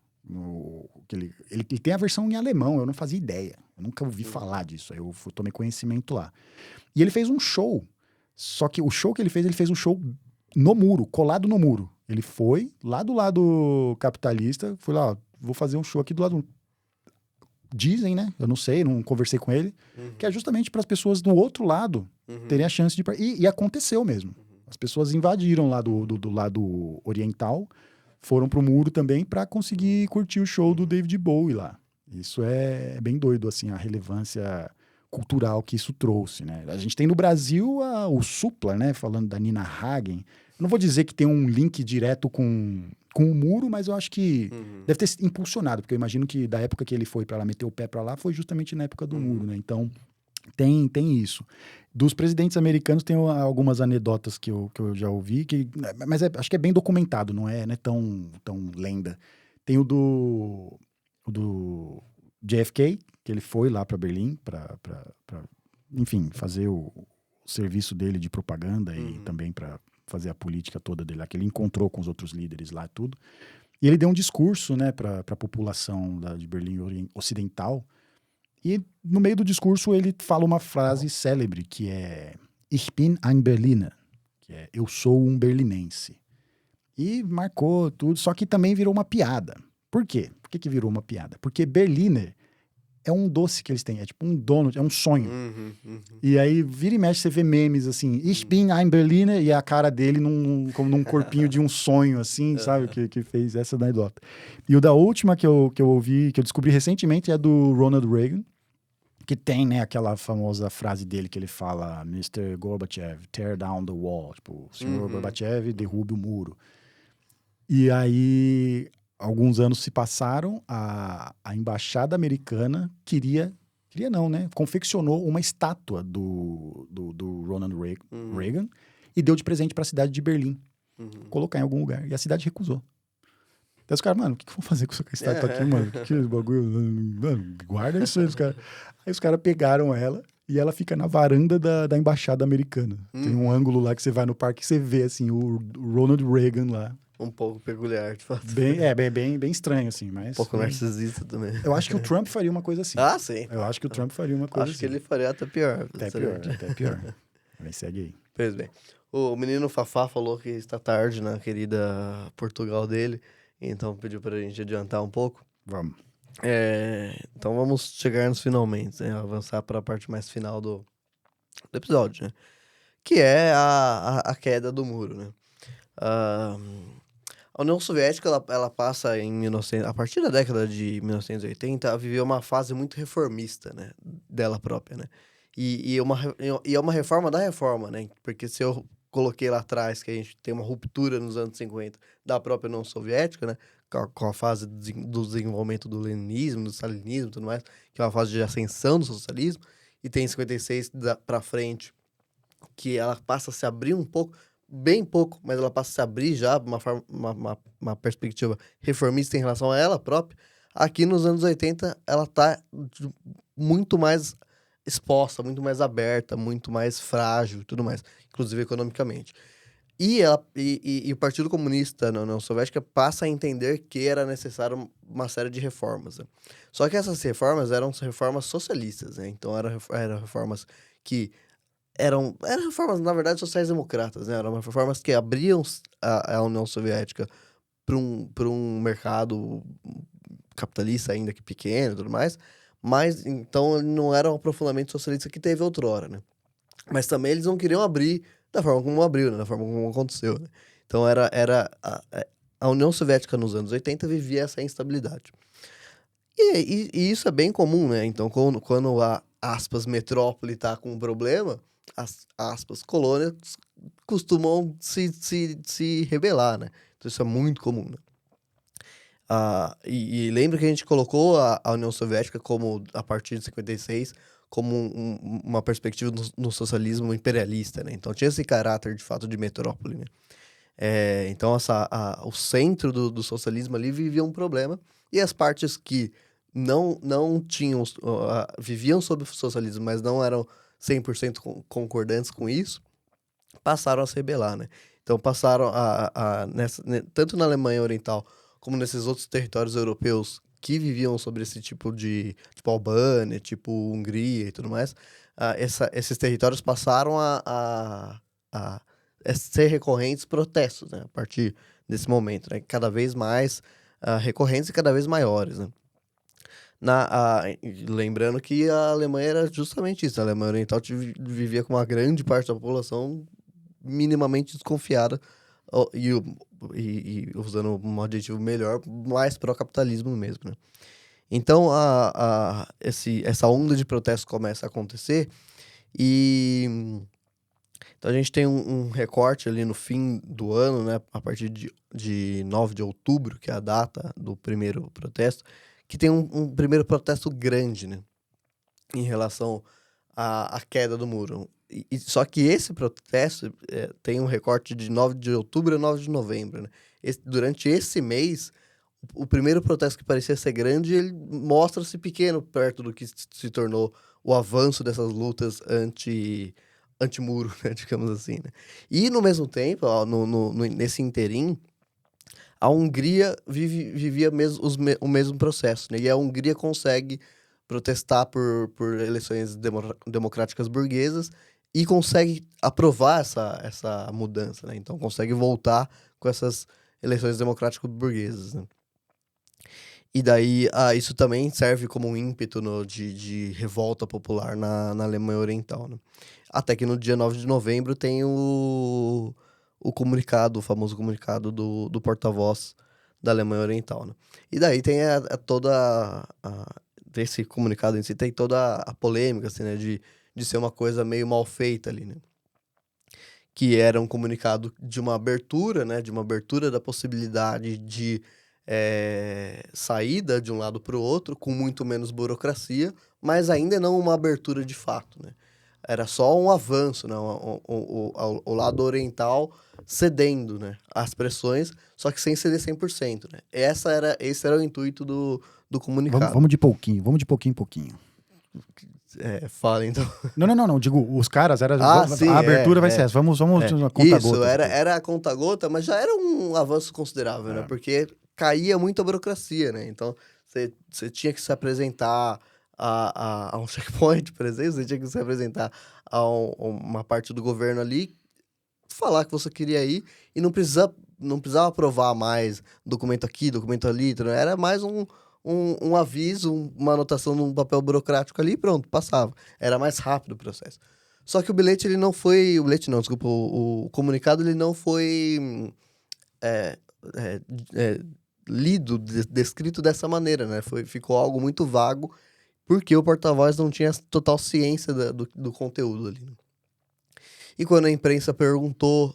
Ele tem a versão em alemão, eu não fazia ideia. Eu nunca ouvi falar disso. Aí eu tomei conhecimento lá. E ele fez um show. Só que o show que ele fez um show no muro, colado no muro. Ele foi lá do lado capitalista, foi lá, ó, vou fazer um show aqui do lado. Dizem, né? Eu não sei, não conversei com ele, que é justamente para as pessoas do outro lado terem a chance de... E aconteceu mesmo. As pessoas invadiram lá do lado oriental, foram pro muro também para conseguir curtir o show do David Bowie lá. Isso é bem doido, assim, a relevância cultural que isso trouxe, né? A gente tem no Brasil o Supla, né? Falando da Nina Hagen. Eu não vou dizer que tem um link direto com o muro, mas eu acho que deve ter sido impulsionado, porque eu imagino que da época que ele foi para lá, meter o pé para lá, foi justamente na época do muro, né? Então, tem isso. Dos presidentes americanos, tem algumas anedotas que eu já ouvi, mas acho que é bem documentado, não é tão lenda. Tem o do JFK, que ele foi lá para Berlim, para enfim, fazer o serviço dele de propaganda e também para fazer a política toda dele lá, que ele encontrou com os outros líderes lá, tudo. E ele deu um discurso, né, para a população de Berlim Ocidental. E no meio do discurso ele fala uma frase célebre, que é Ich bin ein Berliner, que é eu sou um berlinense. E marcou tudo, só que também virou uma piada. Por quê? Por que virou uma piada? Porque Berliner é um doce que eles têm, é tipo um donut, é um sonho. E aí, vira e mexe, você vê memes assim, Ich bin ein Berliner, e a cara dele como num corpinho de um sonho, assim, sabe? Que fez essa anedota. E o da última que eu ouvi, que eu descobri recentemente, é do Ronald Reagan, que tem, né, aquela famosa frase dele que ele fala, Mr. Gorbachev, tear down the wall. Tipo, senhor Gorbachev, derrube o muro. E aí, alguns anos se passaram, a embaixada americana confeccionou uma estátua do Ronald Reagan e deu de presente para a cidade de Berlim, colocar em algum lugar. E a cidade recusou. Então os caras, mano, o que eu vou fazer com essa estátua aqui, mano? Que bagulho? Mano, guarda isso aí, os caras. Aí os caras pegaram ela E ela fica na varanda da embaixada americana. Tem um ângulo lá que você vai no parque e você vê, assim, o Ronald Reagan lá. Um pouco peculiar, de fato. Bem estranho, assim, mas... Um pouco narcisista também. Eu acho que o Trump faria uma coisa assim. Ah, sim. Eu acho que o Trump faria uma coisa Acho assim. que ele faria até pior. Até pior. Mas segue aí. Pois bem. O menino Fafá falou que está tarde na querida Portugal dele, então pediu pra gente adiantar um pouco. Vamos. Então vamos chegar nos finalmente, né? Avançar para a parte mais final do episódio, né? Que é a queda do muro, né? Ah, a União Soviética, ela passa a partir da década de 1980, a viver uma fase muito reformista, né? Dela própria, né? E é uma reforma da reforma, né? Porque se eu coloquei lá atrás que a gente tem uma ruptura nos anos 50 da própria União Soviética, né? Com a fase do desenvolvimento do leninismo, do stalinismo e tudo mais, que é uma fase de ascensão do socialismo, e tem em 56 para frente, que ela passa a se abrir um pouco, bem pouco, mas ela passa a se abrir já uma perspectiva reformista em relação a ela própria. Aqui nos anos 80, ela está muito mais exposta, muito mais aberta, muito mais frágil e tudo mais, inclusive economicamente. E o Partido Comunista na União Soviética passa a entender que era necessário uma série de reformas, né? Só que essas reformas eram reformas socialistas, né? Então eram reformas que eram reformas, na verdade, sociais-democratas, né? Eram reformas que abriam a União Soviética para um mercado capitalista ainda que pequeno e tudo mais, mas então não era um aprofundamento socialista que teve outrora, né? Mas também eles não queriam abrir da forma como abriu, né? Da forma como aconteceu, né? Então a União Soviética nos anos 80 vivia essa instabilidade. E isso é bem comum, né? Então quando a aspas metrópole tá com um problema, as aspas colônias costumam se rebelar, né? Então isso é muito comum, né? E lembra que a gente colocou a União Soviética como, a partir de 56, como uma perspectiva no socialismo imperialista, né? Então tinha esse caráter, de fato, de metrópole, né? Então o centro do socialismo ali vivia um problema, e as partes que não tinham, viviam sob o socialismo, mas não eram 100% concordantes com isso, passaram a se rebelar, né? Então passaram tanto na Alemanha Oriental como nesses outros territórios europeus que viviam sobre esse tipo tipo Albânia, tipo Hungria e tudo mais, esses territórios passaram a ser recorrentes protestos, né? A partir desse momento, né? Cada vez mais recorrentes e cada vez maiores, né? Lembrando que a Alemanha era justamente isso. A Alemanha Oriental vivia com uma grande parte da população minimamente desconfiada e usando um adjetivo melhor, mais pró-capitalismo mesmo, né? Então, essa onda de protestos começa a acontecer e... Então, a gente tem um recorte ali no fim do ano, né? A partir de 9 de outubro, que é a data do primeiro protesto, que tem um primeiro protesto grande, né? Em relação à queda do muro. Só que esse protesto tem um recorte de 9 de outubro a 9 de novembro, né? Durante esse mês, o primeiro protesto que parecia ser grande, ele mostra-se pequeno perto do que se tornou o avanço dessas lutas anti-muro, né? Digamos assim, né? E, no mesmo tempo, ó, nesse interim, a Hungria vivia o mesmo processo, né? E a Hungria consegue protestar por eleições democráticas burguesas e consegue aprovar essa mudança, né? Então consegue voltar com essas eleições democráticas burguesas, né? E daí isso também serve como um ímpeto de revolta popular na Alemanha Oriental, né? Até que no dia 9 de novembro tem o famoso comunicado do porta-voz da Alemanha Oriental, né? E daí tem desse comunicado em si, tem toda a polêmica, assim, né? De ser uma coisa meio mal feita ali, né? Que era um comunicado de uma abertura, né? De uma abertura da possibilidade de saída de um lado para o outro, com muito menos burocracia, mas ainda não uma abertura de fato, né? Era só um avanço, né? O lado oriental cedendo, né? Às pressões, só que sem ceder 100%, né? Esse era o intuito do comunicado. Vamos de pouquinho em pouquinho. Fala, então. Não. Digo, os caras, Sim, a abertura vai ser essa. Vamos conta Isso, gota. era a conta-gota, mas já era um avanço considerável, né? Porque caía muito a burocracia, né? Então, você tinha que se apresentar a um checkpoint, por exemplo, você tinha que se apresentar a uma parte do governo ali, falar que você queria ir e não precisava provar mais documento aqui, documento ali, então era mais um aviso, uma anotação num papel burocrático ali e pronto, passava. Era mais rápido o processo. Só que o bilhete, ele não foi... O bilhete não, desculpa. O comunicado, ele não foi é, é, é, lido, descrito dessa maneira, né? Ficou algo muito vago, porque o porta-voz não tinha total ciência do conteúdo ali. E quando a imprensa perguntou,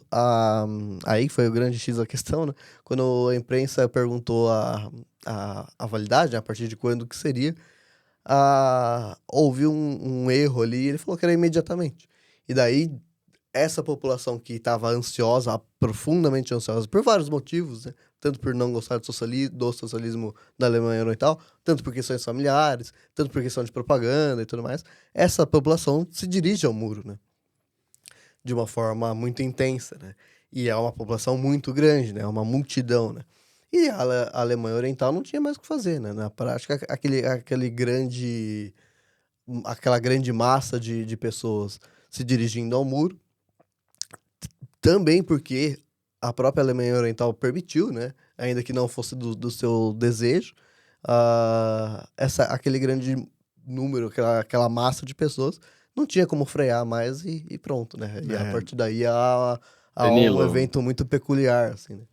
aí foi o grande X da questão, né? Quando a imprensa perguntou a validade, né? A partir de quando que seria, houve um erro ali, ele falou que era imediatamente. E daí, essa população que estava ansiosa, profundamente ansiosa, por vários motivos, né? Tanto por não gostar do socialismo da Alemanha Oriental, tanto por questões familiares, tanto por questão de propaganda e tudo mais, essa população se dirige ao muro, né? De uma forma muito intensa, né? E é uma população muito grande, né? É uma multidão, né? E a Alemanha Oriental não tinha mais o que fazer, né? Na prática, aquela grande massa de pessoas se dirigindo ao muro, também porque a própria Alemanha Oriental permitiu, né? Ainda que não fosse do seu desejo, aquele grande número, aquela massa de pessoas, não tinha como frear mais e pronto, né? E a partir daí há um Danilo, evento muito peculiar, assim, né?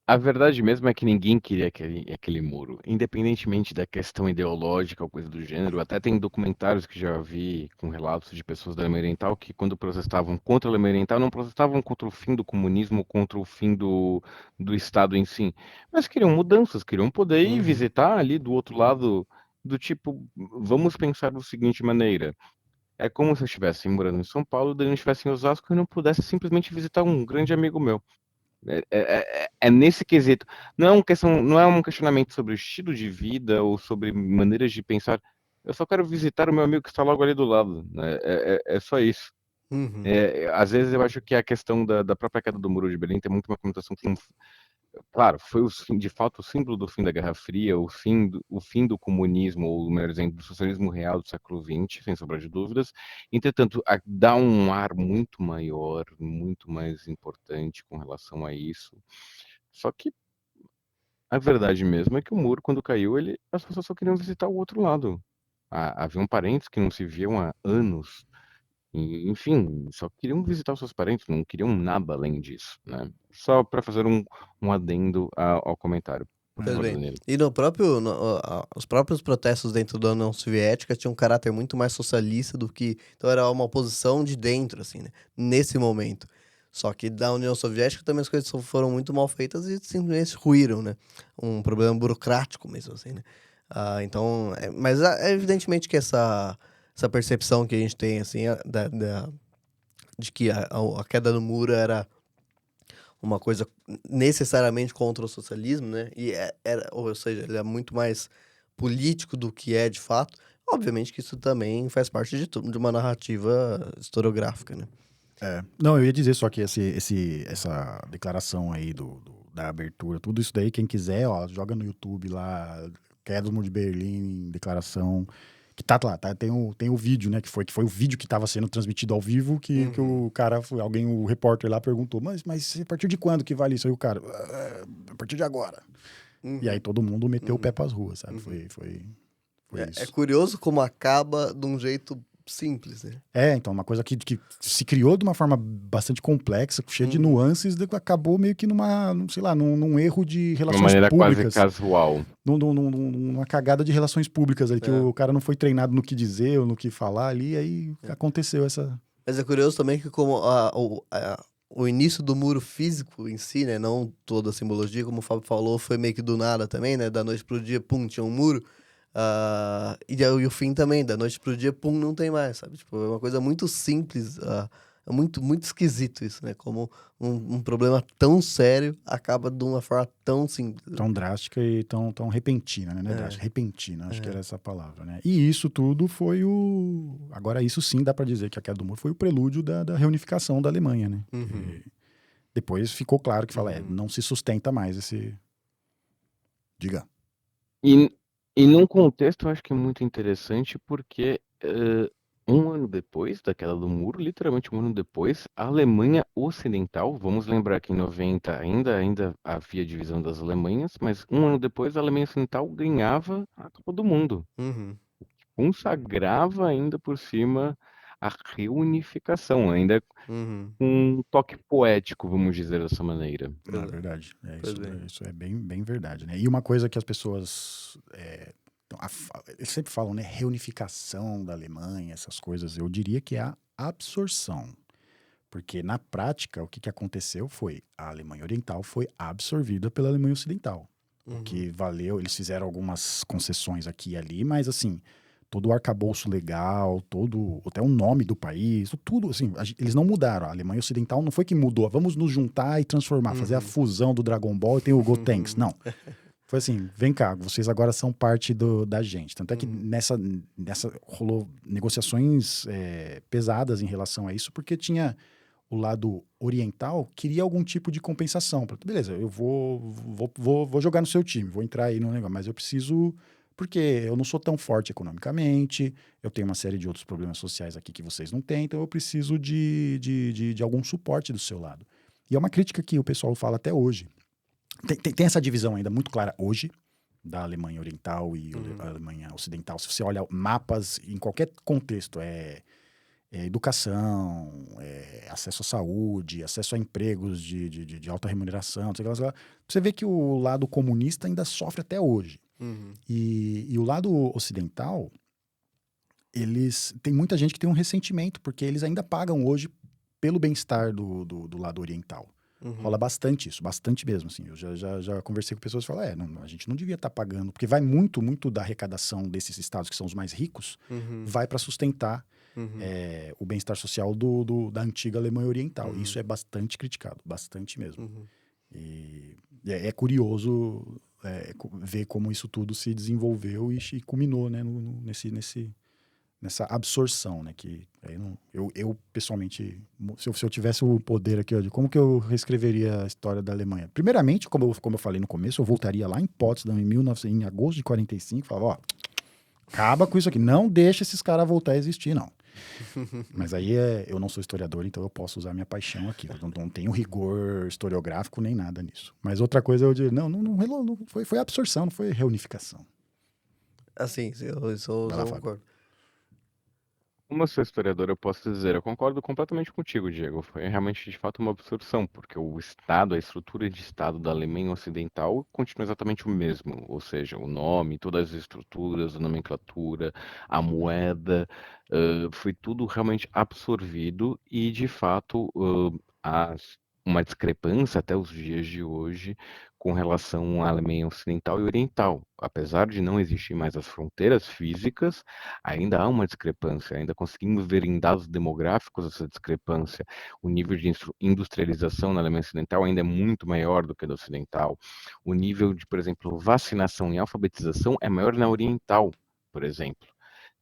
a verdade mesmo é que ninguém queria aquele muro, independentemente da questão ideológica ou coisa do gênero. Até tem documentários que já vi com relatos de pessoas da Alemanha Oriental que, quando protestavam contra a Alemanha Oriental, não protestavam contra o fim do comunismo, contra o fim do Estado em si, mas queriam mudanças, queriam poder ir Uhum. visitar ali do outro lado, do tipo, vamos pensar da seguinte maneira. É como se eu estivesse morando em São Paulo, daí eu estivesse em Osasco e não pudesse simplesmente visitar um grande amigo meu. É nesse quesito. Não é um questionamento sobre o estilo de vida ou sobre maneiras de pensar. Eu só quero visitar o meu amigo que está logo ali do lado, né? É só isso. Uhum. Às vezes eu acho que a questão da própria queda do Muro de Berlim tem muito uma conotação com. Claro, foi de fato o símbolo do fim da Guerra Fria, o fim do comunismo, ou melhor dizendo, do socialismo real do século XX, sem sombra de dúvidas. Entretanto, dá um ar muito maior, muito mais importante com relação a isso. Só que a verdade mesmo é que o muro, quando caiu, as pessoas só queriam visitar o outro lado. Haviam parentes que não se viam há anos. E, enfim, só queriam visitar os seus parentes, não queriam nada além disso, né? Só para fazer um adendo ao comentário, por Pois favor, bem. Danilo. E os próprios protestos dentro da União Soviética tinham um caráter muito mais socialista do que... Então era uma oposição de dentro, assim, né? Nesse momento. Só que da União Soviética também as coisas foram muito mal feitas e simplesmente ruíram, né? Um problema burocrático mesmo, assim, né? Então... mas é evidentemente que essa percepção que a gente tem, assim, de que a queda do muro era uma coisa necessariamente contra o socialismo, né? Ou seja, ele é muito mais político do que é de fato. Obviamente que isso também faz parte de uma narrativa historiográfica, né? Não, eu ia dizer só que essa declaração aí da abertura, tudo isso daí, quem quiser, ó, joga no YouTube lá, Queda do Muro de Berlim, declaração, que tá lá, tá? Tem o vídeo, né, que foi o vídeo que estava sendo transmitido ao vivo, que o cara, o repórter lá perguntou, mas a partir de quando que vale isso? Aí o cara, a partir de agora. E aí todo mundo meteu o pé pras ruas, sabe? Foi É isso. curioso como acaba de um jeito simples, né? Então, uma coisa que se criou de uma forma bastante complexa, cheia de nuances, acabou meio que sei lá, num erro de De uma relações maneira quase públicas. casual. Numa cagada de relações públicas ali, que o cara não foi treinado no que dizer ou no que falar ali, aí aconteceu essa... Mas é curioso também que como o início do muro físico em si, né? Não toda a simbologia, como o Fábio falou, foi meio que do nada também, né? Da noite pro dia, pum, tinha um muro. E o fim também, da noite pro dia, pum, não tem mais, sabe? Tipo, é uma coisa muito simples. É muito, muito esquisito isso, né? Como um problema tão sério acaba de uma forma tão simples. Tão drástica e tão repentina, né? Não é drástica, repentina, acho que era essa a palavra, né? E isso tudo foi o. Agora, isso sim dá para dizer que a queda do muro foi o prelúdio da reunificação da Alemanha, né? Uhum. Depois ficou claro que fala, Uhum. não se sustenta mais esse. Diga. E, e num contexto eu acho que é muito interessante porque um ano depois da queda do muro, literalmente um ano depois, a Alemanha Ocidental, vamos lembrar que em 90 ainda havia divisão das Alemanhas, mas um ano depois a Alemanha Ocidental ganhava a Copa do Mundo. Uhum. Consagrava ainda por cima a reunificação, ainda Uhum. com um toque poético, vamos dizer dessa maneira. Não, Pois é é. verdade. Pois é. Isso é bem verdade, né? E uma coisa que as pessoas. Eles sempre falam, né? Reunificação da Alemanha, essas coisas. Eu diria que é a absorção. Porque na prática, o que aconteceu foi a Alemanha Oriental foi absorvida pela Alemanha Ocidental. O Uhum. que valeu, eles fizeram algumas concessões aqui e ali, mas assim, todo o arcabouço legal, todo, até o nome do país, tudo, assim, eles não mudaram. A Alemanha Ocidental não foi que mudou, vamos nos juntar e transformar, fazer a Uhum. fusão do Dragon Ball e tem o Gotenks. Não. Foi assim, vem cá, vocês agora são parte da gente. Tanto é que Uhum. nessa rolou negociações pesadas em relação a isso, porque tinha o lado oriental queria algum tipo de compensação. Beleza, eu vou jogar no seu time, vou entrar aí no negócio, mas eu preciso. Porque eu não sou tão forte economicamente, eu tenho uma série de outros problemas sociais aqui que vocês não têm, então eu preciso de algum suporte do seu lado. E é uma crítica que o pessoal fala até hoje. Tem essa divisão ainda muito clara hoje, da Alemanha Oriental e Uhum. a Alemanha Ocidental. Se você olha mapas em qualquer contexto, educação, acesso à saúde, acesso a empregos de alta remuneração, não sei o que lá. Você vê que o lado comunista ainda sofre até hoje. Uhum. E o lado ocidental, eles tem muita gente que tem um ressentimento, porque eles ainda pagam hoje pelo bem-estar do lado oriental. Uhum. Rola bastante isso, bastante mesmo. Assim. Eu já conversei com pessoas que falam, a gente não devia estar pagando, porque vai muito, muito da arrecadação desses estados que são os mais ricos, Uhum. vai para sustentar Uhum. o bem-estar social da antiga Alemanha Oriental. Uhum. Isso é bastante criticado, bastante mesmo. Uhum. E é curioso ver como isso tudo se desenvolveu e culminou, né, nessa absorção, né, que eu pessoalmente, se eu tivesse o poder aqui, ó, de como que eu reescreveria a história da Alemanha? Primeiramente, como eu falei no começo, eu voltaria lá em Potsdam em agosto de 45 e falava, ó, acaba com isso aqui, não deixa esses caras voltar a existir, não. Mas aí eu não sou historiador, então eu posso usar minha paixão aqui. Eu não tenho rigor historiográfico nem nada nisso. Mas outra coisa eu diria, não foi absorção, não foi reunificação. Assim, eu Vai lá, Fábio. concordo. Como eu sou historiador, eu posso dizer, eu concordo completamente contigo, Diego. Foi realmente, de fato, uma absorção, porque o Estado, a estrutura de Estado da Alemanha Ocidental continua exatamente o mesmo, ou seja, o nome, todas as estruturas, a nomenclatura, a moeda, foi tudo realmente absorvido e, de fato, há uma discrepância até os dias de hoje com relação à Alemanha Ocidental e Oriental. Apesar de não existir mais as fronteiras físicas, ainda há uma discrepância, ainda conseguimos ver em dados demográficos essa discrepância. O nível de industrialização na Alemanha Ocidental ainda é muito maior do que na Ocidental. O nível de, por exemplo, vacinação e alfabetização é maior na Oriental, por exemplo.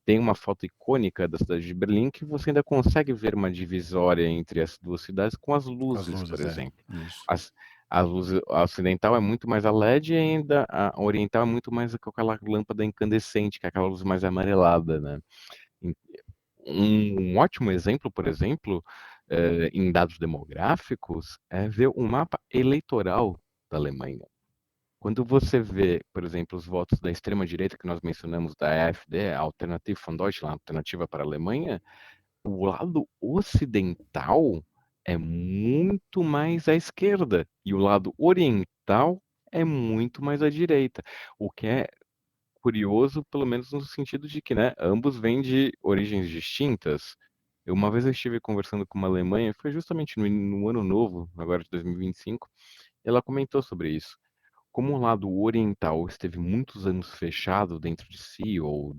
Tem uma foto icônica da cidade de Berlim que você ainda consegue ver uma divisória entre as duas cidades com as Com as luzes, por luzes, exemplo. isso. A luz a ocidental é muito mais a LED e ainda a oriental é muito mais com aquela lâmpada incandescente, que é aquela luz mais amarelada, né? Um ótimo exemplo, por exemplo, em dados demográficos, é ver o mapa eleitoral da Alemanha. Quando você vê, por exemplo, os votos da extrema-direita que nós mencionamos da AfD, a Alternative von Deutschland, Alternativa para a Alemanha, o lado ocidental é muito mais à esquerda e o lado oriental é muito mais à direita, o que é curioso, pelo menos no sentido de que, né, ambos vêm de origens distintas. Uma vez eu estive conversando com uma Alemanha, foi justamente no ano novo, agora de 2025, e ela comentou sobre isso. Como o lado oriental esteve muitos anos fechado dentro de si, ou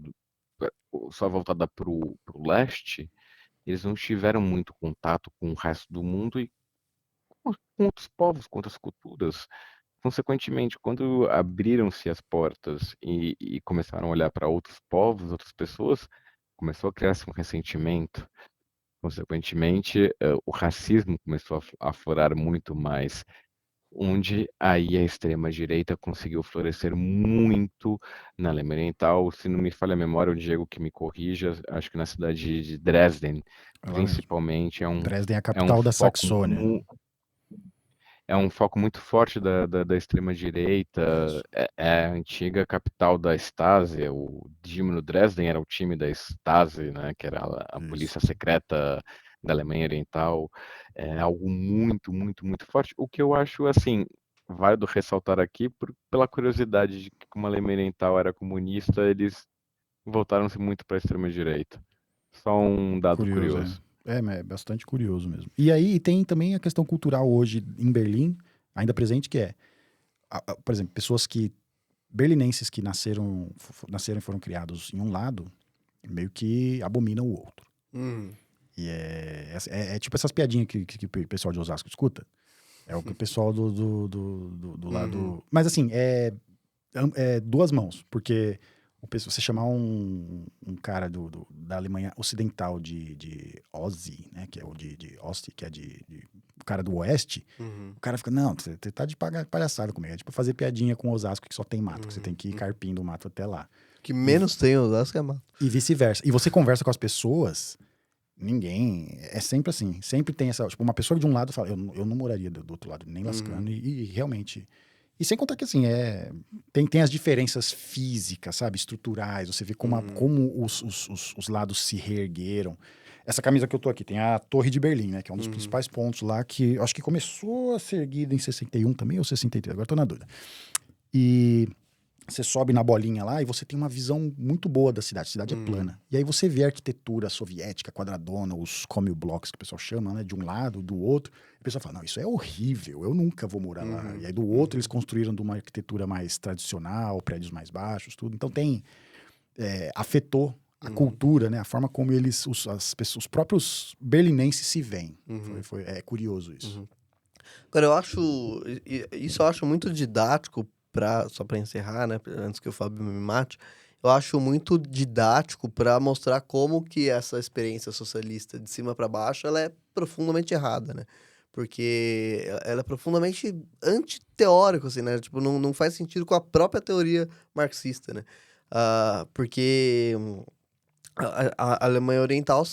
só voltada para o leste, eles não tiveram muito contato com o resto do mundo e com outros povos, com outras culturas. Consequentemente, quando abriram-se as portas e começaram a olhar para outros povos, outras pessoas, começou a criar-se um ressentimento. Consequentemente, o racismo começou a aflorar muito mais, onde aí a extrema-direita conseguiu florescer muito na Alemanha Oriental. Se não me falha a memória, o Diego que me corrija, acho que na cidade de Dresden, É lá mesmo. principalmente, Dresden é a é um capital da foco Saxônia. é um foco muito forte da extrema-direita. Isso. É a antiga capital da Stasi. O Dino Dresden era o time da Stasi, né, que era a Isso. polícia secreta da Alemanha Oriental. É algo muito, muito, muito forte. O que eu acho, assim, válido ressaltar aqui, pela curiosidade de que, como a Alemanha Oriental era comunista, eles voltaram-se muito para a extrema-direita. Só um dado Curioso, é. curioso. Mas é bastante curioso mesmo. E aí tem também a questão cultural hoje em Berlim, ainda presente, que é, por exemplo, pessoas que berlinenses que nasceram e foram criados em um lado, meio que abominam o outro. Hum. E é tipo essas piadinhas que o pessoal de Osasco escuta. É o que o pessoal do lado. Mas assim, é duas mãos, porque você chamar um cara da Alemanha Ocidental de Ossi, né, que é o de Osti, que é o cara do Oeste, Uhum. o cara fica, não, você tá de palhaçada comigo. É tipo fazer piadinha com Osasco que só tem mato, que você tem que ir carpindo o mato até lá. Que menos tem Osasco é mato. E vice-versa. E você conversa com as pessoas, ninguém. É sempre assim. Sempre tem essa. Tipo, uma pessoa de um lado fala, eu não moraria do outro lado, nem lascando. E realmente. E sem contar que, assim, tem as diferenças físicas, sabe? Estruturais. Você vê como os lados se reergueram. Essa camisa que eu tô aqui tem a Torre de Berlim, né? Que é um dos principais pontos lá, que eu acho que começou a ser erguida em 61 também, ou 63, agora tô na dúvida. E você sobe na bolinha lá e você tem uma visão muito boa da cidade. A cidade é plana. E aí você vê a arquitetura soviética, quadradona, os comil blocks que o pessoal chama, né? De um lado, do outro. E o pessoal fala, não, isso é horrível, eu nunca vou morar lá. E aí do outro eles construíram de uma arquitetura mais tradicional, prédios mais baixos, tudo. Então afetou a cultura, né? A forma como os próprios berlinenses se veem. É curioso isso. Agora, eu acho. Isso eu acho muito didático, só para encerrar, né? Antes que o Fábio me mate. Eu acho muito didático para mostrar como que essa experiência socialista de cima para baixo ela é profundamente errada, né? Porque ela é profundamente antiteórico, assim, né? Tipo, não faz sentido com a própria teoria marxista, né? Porque a Alemanha Oriental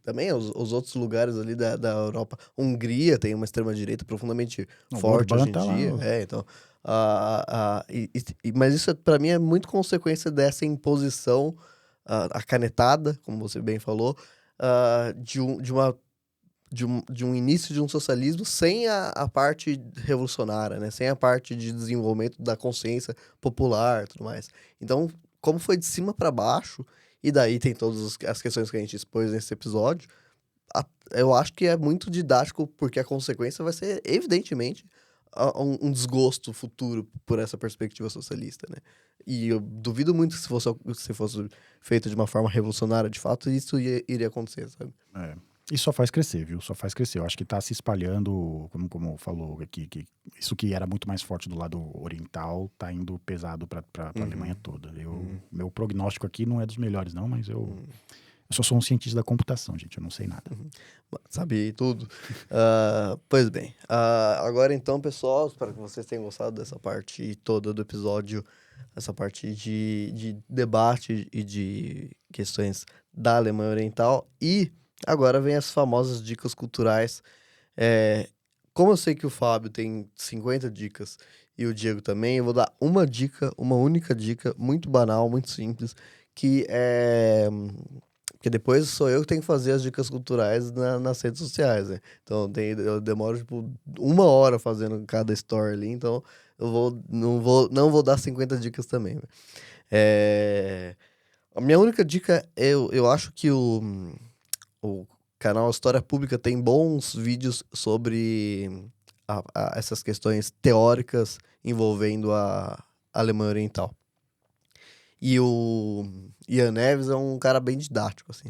também os outros lugares ali da Europa. Hungria tem uma extrema-direita profundamente O forte Orbán hoje em tá lá. dia. Então. Mas isso, para mim, é muito consequência dessa imposição, a canetada, como você bem falou, de um início de um socialismo sem a parte revolucionária, né? Sem a parte de desenvolvimento da consciência popular e tudo mais. Então, como foi de cima para baixo, e daí tem todas as questões que a gente expôs nesse episódio, eu acho que é muito didático, porque a consequência vai ser, evidentemente, um desgosto futuro por essa perspectiva socialista, né? E eu duvido muito que se fosse feito de uma forma revolucionária, de fato, isso iria acontecer, sabe? E só faz crescer, viu? Só faz crescer. Eu acho que tá se espalhando, como falou aqui, que isso que era muito mais forte do lado oriental tá indo pesado pra Alemanha toda. Meu prognóstico aqui não é dos melhores, não, mas eu só sou um cientista da computação, gente. Eu não sei nada. Sabe tudo. Pois bem. Agora então, pessoal, espero que vocês tenham gostado dessa parte toda do episódio, essa parte de debate e de questões da Alemanha Oriental. E agora vem as famosas dicas culturais. Como eu sei que o Fábio tem 50 dicas e o Diego também, eu vou dar uma dica, uma única dica, muito banal, muito simples, que é. Porque depois sou eu que tenho que fazer as dicas culturais nas redes sociais, né? Então eu demoro, tipo, 1 hora fazendo cada story ali, então não vou dar 50 dicas também. A minha única dica, eu acho que o canal História Pública tem bons vídeos sobre essas questões teóricas envolvendo a Alemanha Oriental. E o Ian Neves é um cara bem didático, assim.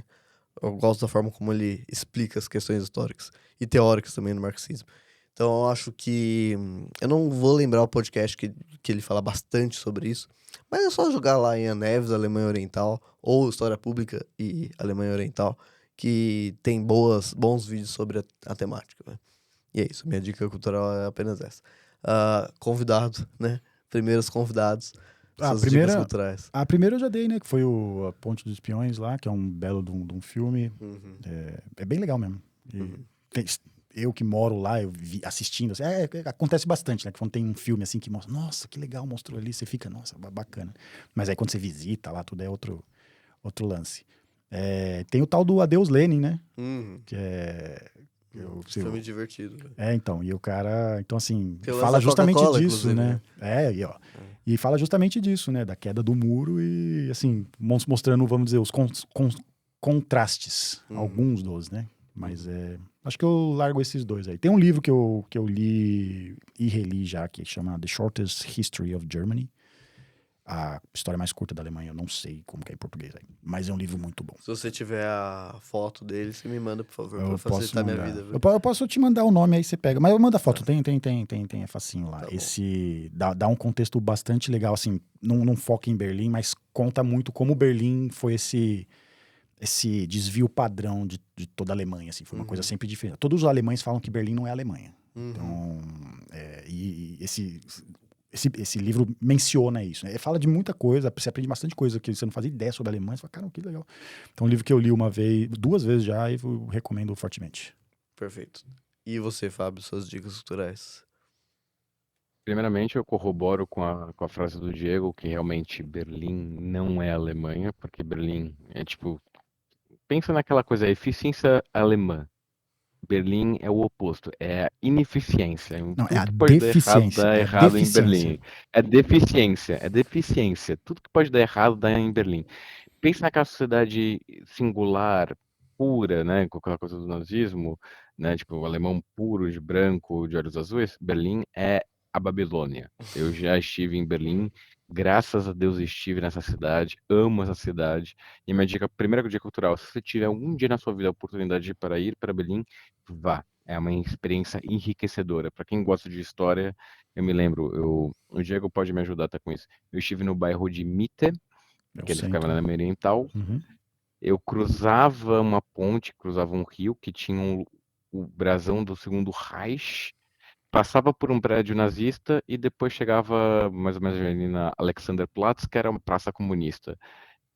Eu gosto da forma como ele explica as questões históricas e teóricas também no marxismo. Então, eu acho que. Eu não vou lembrar o podcast que ele fala bastante sobre isso, mas é só jogar lá em Ian Neves, Alemanha Oriental, ou História Pública e Alemanha Oriental, que tem bons vídeos sobre a temática, né? E é isso, minha dica cultural é apenas essa. Convidado, né? Primeiros convidados, A suas dicas primeira, culturais. a primeira eu já dei, né? Que foi a Ponte dos Espiões lá, que é um belo de um filme. Uhum, É bem legal mesmo. E uhum. eu que moro lá, eu vi assistindo. Assim, acontece bastante, né? Que quando tem um filme assim que mostra, nossa, que legal, mostrou ali, você fica, nossa, bacana. Mas aí quando você visita lá, tudo é outro lance. Tem o tal do Adeus Lenin, né? Uhum. Que é. Filme divertido, né? Então, e o cara, então assim, Tem o lance fala da justamente Coca-Cola, disso, inclusive, né? né? E fala justamente disso, né? Da queda do muro e, assim, mostrando, vamos dizer, os contrastes, Uhum, alguns dos, né? Mas uhum. acho que eu largo esses dois aí. Tem um livro que eu li e reli já, que chama The Shortest History of Germany. A história mais curta da Alemanha, eu não sei como que é em português aí. Mas é um livro muito bom. Se você tiver a foto dele, você me manda, por favor, pra Eu posso facilitar minha mandar. vida, viu? Eu posso te mandar o nome aí, você pega. Mas eu mando a Tá, foto, tem, é facinho lá. tá bom. Esse dá um contexto bastante legal, assim, não foca em Berlim, mas conta muito como Berlim foi esse desvio padrão de toda a Alemanha, assim, foi uma coisa Uhum, sempre diferente. Todos os alemães falam que Berlim não é Alemanha. uhum, Então, e esse livro menciona isso, né? Fala de muita coisa, você aprende bastante coisa que você não fazia ideia sobre a Alemanha, você fala, caramba, que legal. Então, é um livro que eu li duas vezes já, e eu recomendo fortemente. perfeito. E você, Fábio, suas dicas culturais? Primeiramente, eu corroboro com a frase do Diego, que realmente Berlim não é Alemanha, porque Berlim é tipo, pensa naquela coisa, eficiência alemã. Berlim é o oposto, é a ineficiência. Não, é Tudo a que pode deficiência, dar é a errado em deficiência. Berlim. É deficiência, é deficiência. Tudo que pode dar errado dá em Berlim. Pensa naquela sociedade singular, pura, né, com aquela coisa do nazismo, né, tipo o alemão puro, de branco, de olhos azuis. Berlim é a Babilônia. Eu já estive em Berlim, graças a Deus estive nessa cidade, amo essa cidade. E minha dica, primeira dica cultural, se você tiver um dia na sua vida a oportunidade para ir para Berlim, vá. É uma experiência enriquecedora. Para quem gosta de história, eu me lembro, o Diego pode me ajudar até com isso. Eu estive no bairro de Mitte, É o que ele ficava centro. na Oriental. Uhum. Eu cruzava uma ponte, cruzava um rio que tinha o brasão do Segundo Reich, passava por um prédio nazista e depois chegava mais ou menos ali na Alexanderplatz, que era uma praça comunista.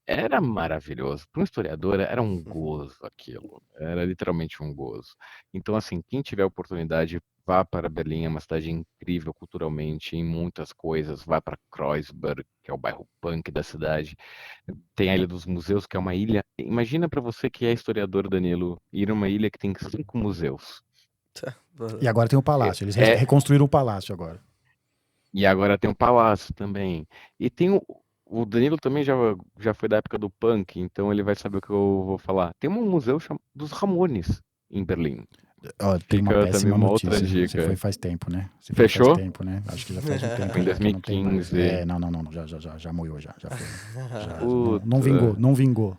Era maravilhoso. Para um historiador, era um gozo aquilo. Era literalmente um gozo. Então, assim, quem tiver oportunidade, vá para Berlim. É uma cidade incrível culturalmente, em muitas coisas. Vá para Kreuzberg, que é o bairro punk da cidade. Tem a Ilha dos Museus, que é uma ilha. Imagina para você que é historiador, Danilo, ir a uma ilha que tem 5 museus. Tá, E agora tem o palácio. Eles É, reconstruíram o palácio agora. e agora tem o Palácio também. E tem o Danilo também já foi da época do punk, então ele vai saber o que eu vou falar. Tem um museu dos Ramones em Berlim. Ó, tem uma Fica também péssima uma outra notícia. Você foi dica. faz tempo, né? Você foi faz Fechou? tempo, né? Acho que já faz um tempo Foi em já que não tem mais. 2015. Não. Já moiou, já foi. Não vingou, Puta. não vingou.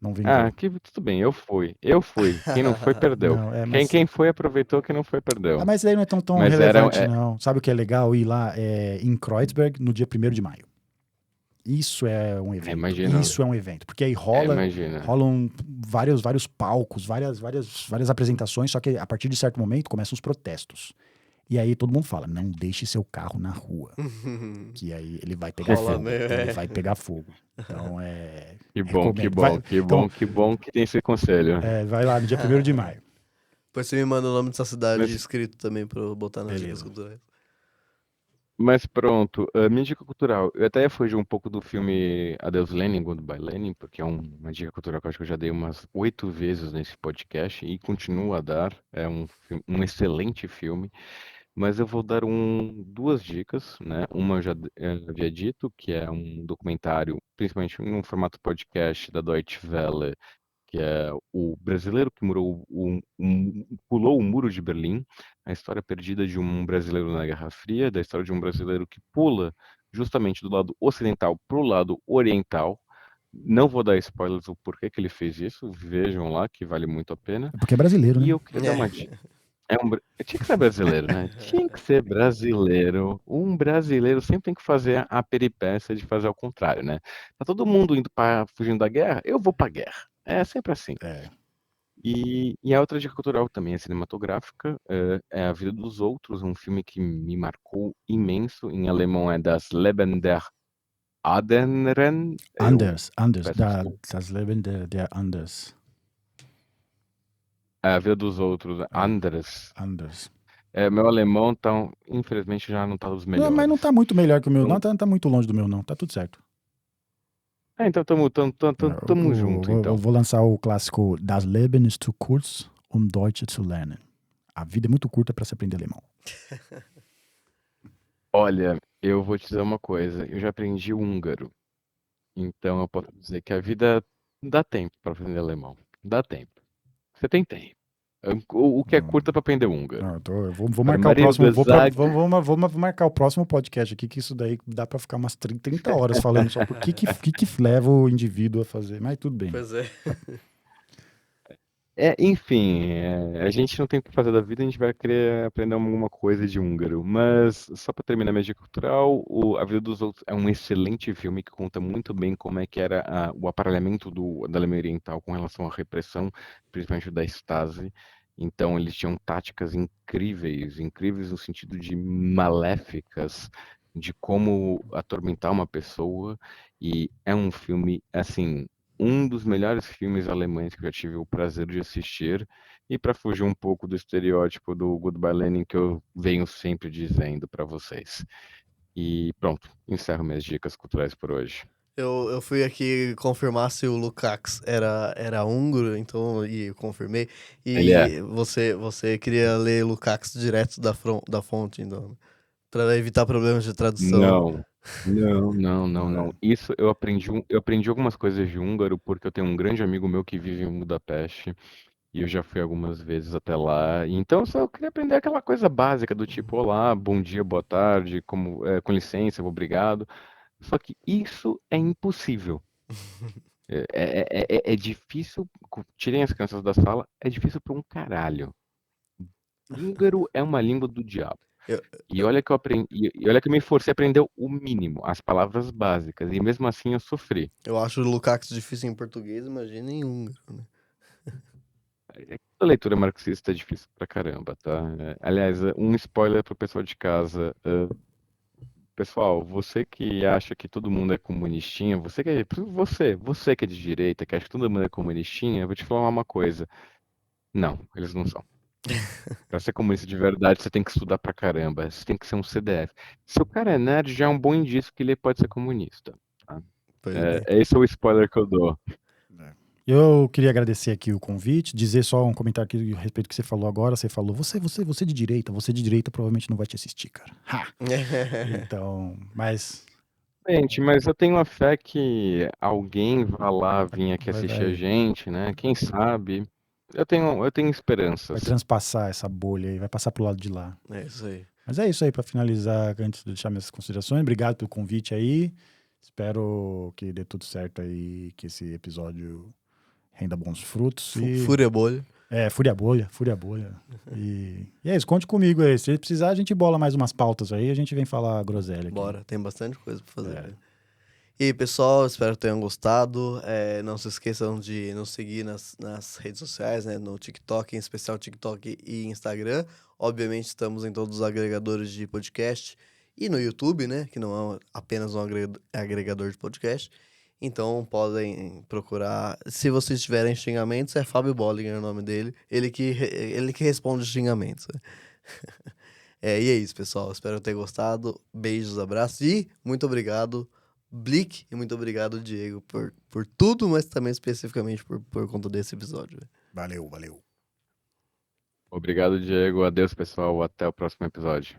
Não Ah, vingou. tudo bem, eu fui. Eu fui. Quem não foi, perdeu. Não, Quem, mas. quem foi, aproveitou. Quem não foi, perdeu. Mas isso aí não é tão Mas era. relevante, não. Sabe o que é legal ir lá em Kreuzberg no dia 1º de maio? Isso é um evento. Imagina. Isso é um evento. Porque aí Imagina. rolam vários palcos, várias apresentações, só que a partir de certo momento começam os protestos. E aí todo mundo fala, não deixe seu carro na rua, que aí ele vai pegar Rola fogo. meio, Ele vai pegar fogo. Então, Que bom, que recomendo. Vai, bom, que então, bom, que bom que tem esse conselho. vai lá no dia 1º de maio. Depois você me manda o nome dessa cidade Mas escrito também pra eu botar nas dicas Beleza. culturais. Mas pronto, a minha dica cultural. Eu até fugi um pouco do filme Adeus Lenin, Goodbye Lenin, porque é uma dica cultural que eu acho que eu já dei umas 8 vezes nesse podcast e continuo a dar. É um excelente filme. Mas eu vou dar duas dicas, né? Uma eu já havia dito, que é um documentário, principalmente em um formato podcast da Deutsche Welle, que é o brasileiro que pulou o muro de Berlim, a história perdida de um brasileiro na Guerra Fria, da história de um brasileiro que pula justamente do lado ocidental para o lado oriental Não vou dar spoilers do porquê que ele fez isso, vejam lá que vale muito a pena. É porque é brasileiro, E né? eu queria dar uma dica. Tinha que ser brasileiro, né? Tinha que ser brasileiro. Um brasileiro sempre tem que fazer a peripécia de fazer ao contrário, né? Tá todo mundo indo para fugindo da guerra, eu vou pra guerra. É sempre assim. É. E a outra dica cultural também é cinematográfica, é A Vida dos Outros, um filme que me marcou imenso. Em alemão é Das Leben der Anderen. Eu Anders, peço desculpa. das Leben der Anders. É A Vida dos Outros, É, Anders. Anders. Meu alemão, tá, infelizmente, já não tá dos Não, mas não melhores. tá muito melhor que o meu, Então, não. Tá muito longe do meu, não. Tá tudo certo. então tamo junto, Eu então. vou lançar o clássico Das Leben ist zu kurz, um Deutsch zu lernen. A vida é muito curta para se aprender alemão. Olha, eu vou te dizer uma coisa, eu já aprendi húngaro, então eu posso dizer que a vida dá tempo para aprender alemão. Dá tempo. Você tem tempo. O que é Hum, curto é para aprender húngaro. não, eu vou Para marcar o Mario próximo. Gazag, Vou marcar o próximo podcast aqui, que isso daí dá para ficar umas 30 horas falando só por que leva o indivíduo a fazer. Mas tudo bem. Pois é. enfim, a gente não tem o que fazer da vida, a gente vai querer aprender alguma coisa de húngaro. Mas, só para terminar minha dica cultural, A Vida dos Outros é um excelente filme que conta muito bem como é que era o aparelhamento da Alemanha Oriental com relação à repressão, principalmente da Stasi. Então, eles tinham táticas incríveis, incríveis no sentido de maléficas, de como atormentar uma pessoa. E é um filme, assim, um dos melhores filmes alemães que eu já tive o prazer de assistir, e para fugir um pouco do estereótipo do Goodbye Lenin que eu venho sempre dizendo para vocês. E pronto, encerro minhas dicas culturais por hoje. Eu fui aqui confirmar se o Lukács era húngaro, então, e eu confirmei. Ele é. E você queria ler Lukács direto da fonte, então, para evitar problemas de tradução. Não, não. É. Isso eu aprendi algumas coisas de húngaro porque eu tenho um grande amigo meu que vive em Budapeste. E eu já fui algumas vezes até lá. Então eu só queria aprender aquela coisa básica do tipo, olá, bom dia, boa tarde, com licença, obrigado. Só que isso é impossível. É difícil. Tirem as crianças da sala, é difícil para um caralho. Húngaro é uma língua do diabo. Eu, E olha que eu aprendi, e olha que eu me forcei a aprender o mínimo, as palavras básicas. E mesmo assim eu sofri. eu acho o Lukács difícil em português, imagina em húngaro, né? A leitura marxista é difícil pra caramba, tá? Aliás, um spoiler pro pessoal de casa. Pessoal, você que acha que todo mundo é comunistinha, você que é de direita, que acha que todo mundo é comunistinha, eu vou te falar uma coisa. Não, eles não são. Pra ser comunista de verdade, você tem que estudar pra caramba. Você tem que ser um CDF. Se o cara é nerd, já é um bom indício que ele pode ser comunista. Tá? Pois bem. Esse é o spoiler que eu dou. Eu queria agradecer aqui o convite, dizer só um comentário aqui a respeito do que você falou agora. Você falou, você de direita, você de direita provavelmente não vai te assistir, cara. Ha! Então, mas Gente, mas eu tenho a fé que alguém vá lá vir aqui assistir a vai gente, né? Quem sabe? Eu tenho esperanças. transpassar essa bolha aí, vai passar pro lado de lá. É isso aí. Mas é isso aí, para finalizar, antes de deixar minhas considerações, obrigado pelo convite aí. Espero que dê tudo certo aí, que esse episódio renda bons frutos. Fúria bolha. Fúria bolha. E é isso, conte comigo aí. Se precisar, a gente bola mais umas pautas aí, a gente vem falar groselha aqui. Bora, tem bastante coisa pra fazer. Né? E aí, pessoal, espero que tenham gostado. Não se esqueçam de nos seguir nas redes sociais, né? No TikTok, em especial TikTok e Instagram. Obviamente, estamos em todos os agregadores de podcast. E no YouTube, né? Que não é apenas um agregador de podcast. Então, podem procurar. Se vocês tiverem xingamentos, é Fábio Bollinger o nome dele. Ele que responde os xingamentos. E é isso, pessoal. Espero ter gostado. Beijos, abraços e muito obrigado, Blick, e muito obrigado, Diego, por tudo, mas também especificamente por conta desse episódio. Valeu. Obrigado, Diego. Adeus, pessoal. Até o próximo episódio.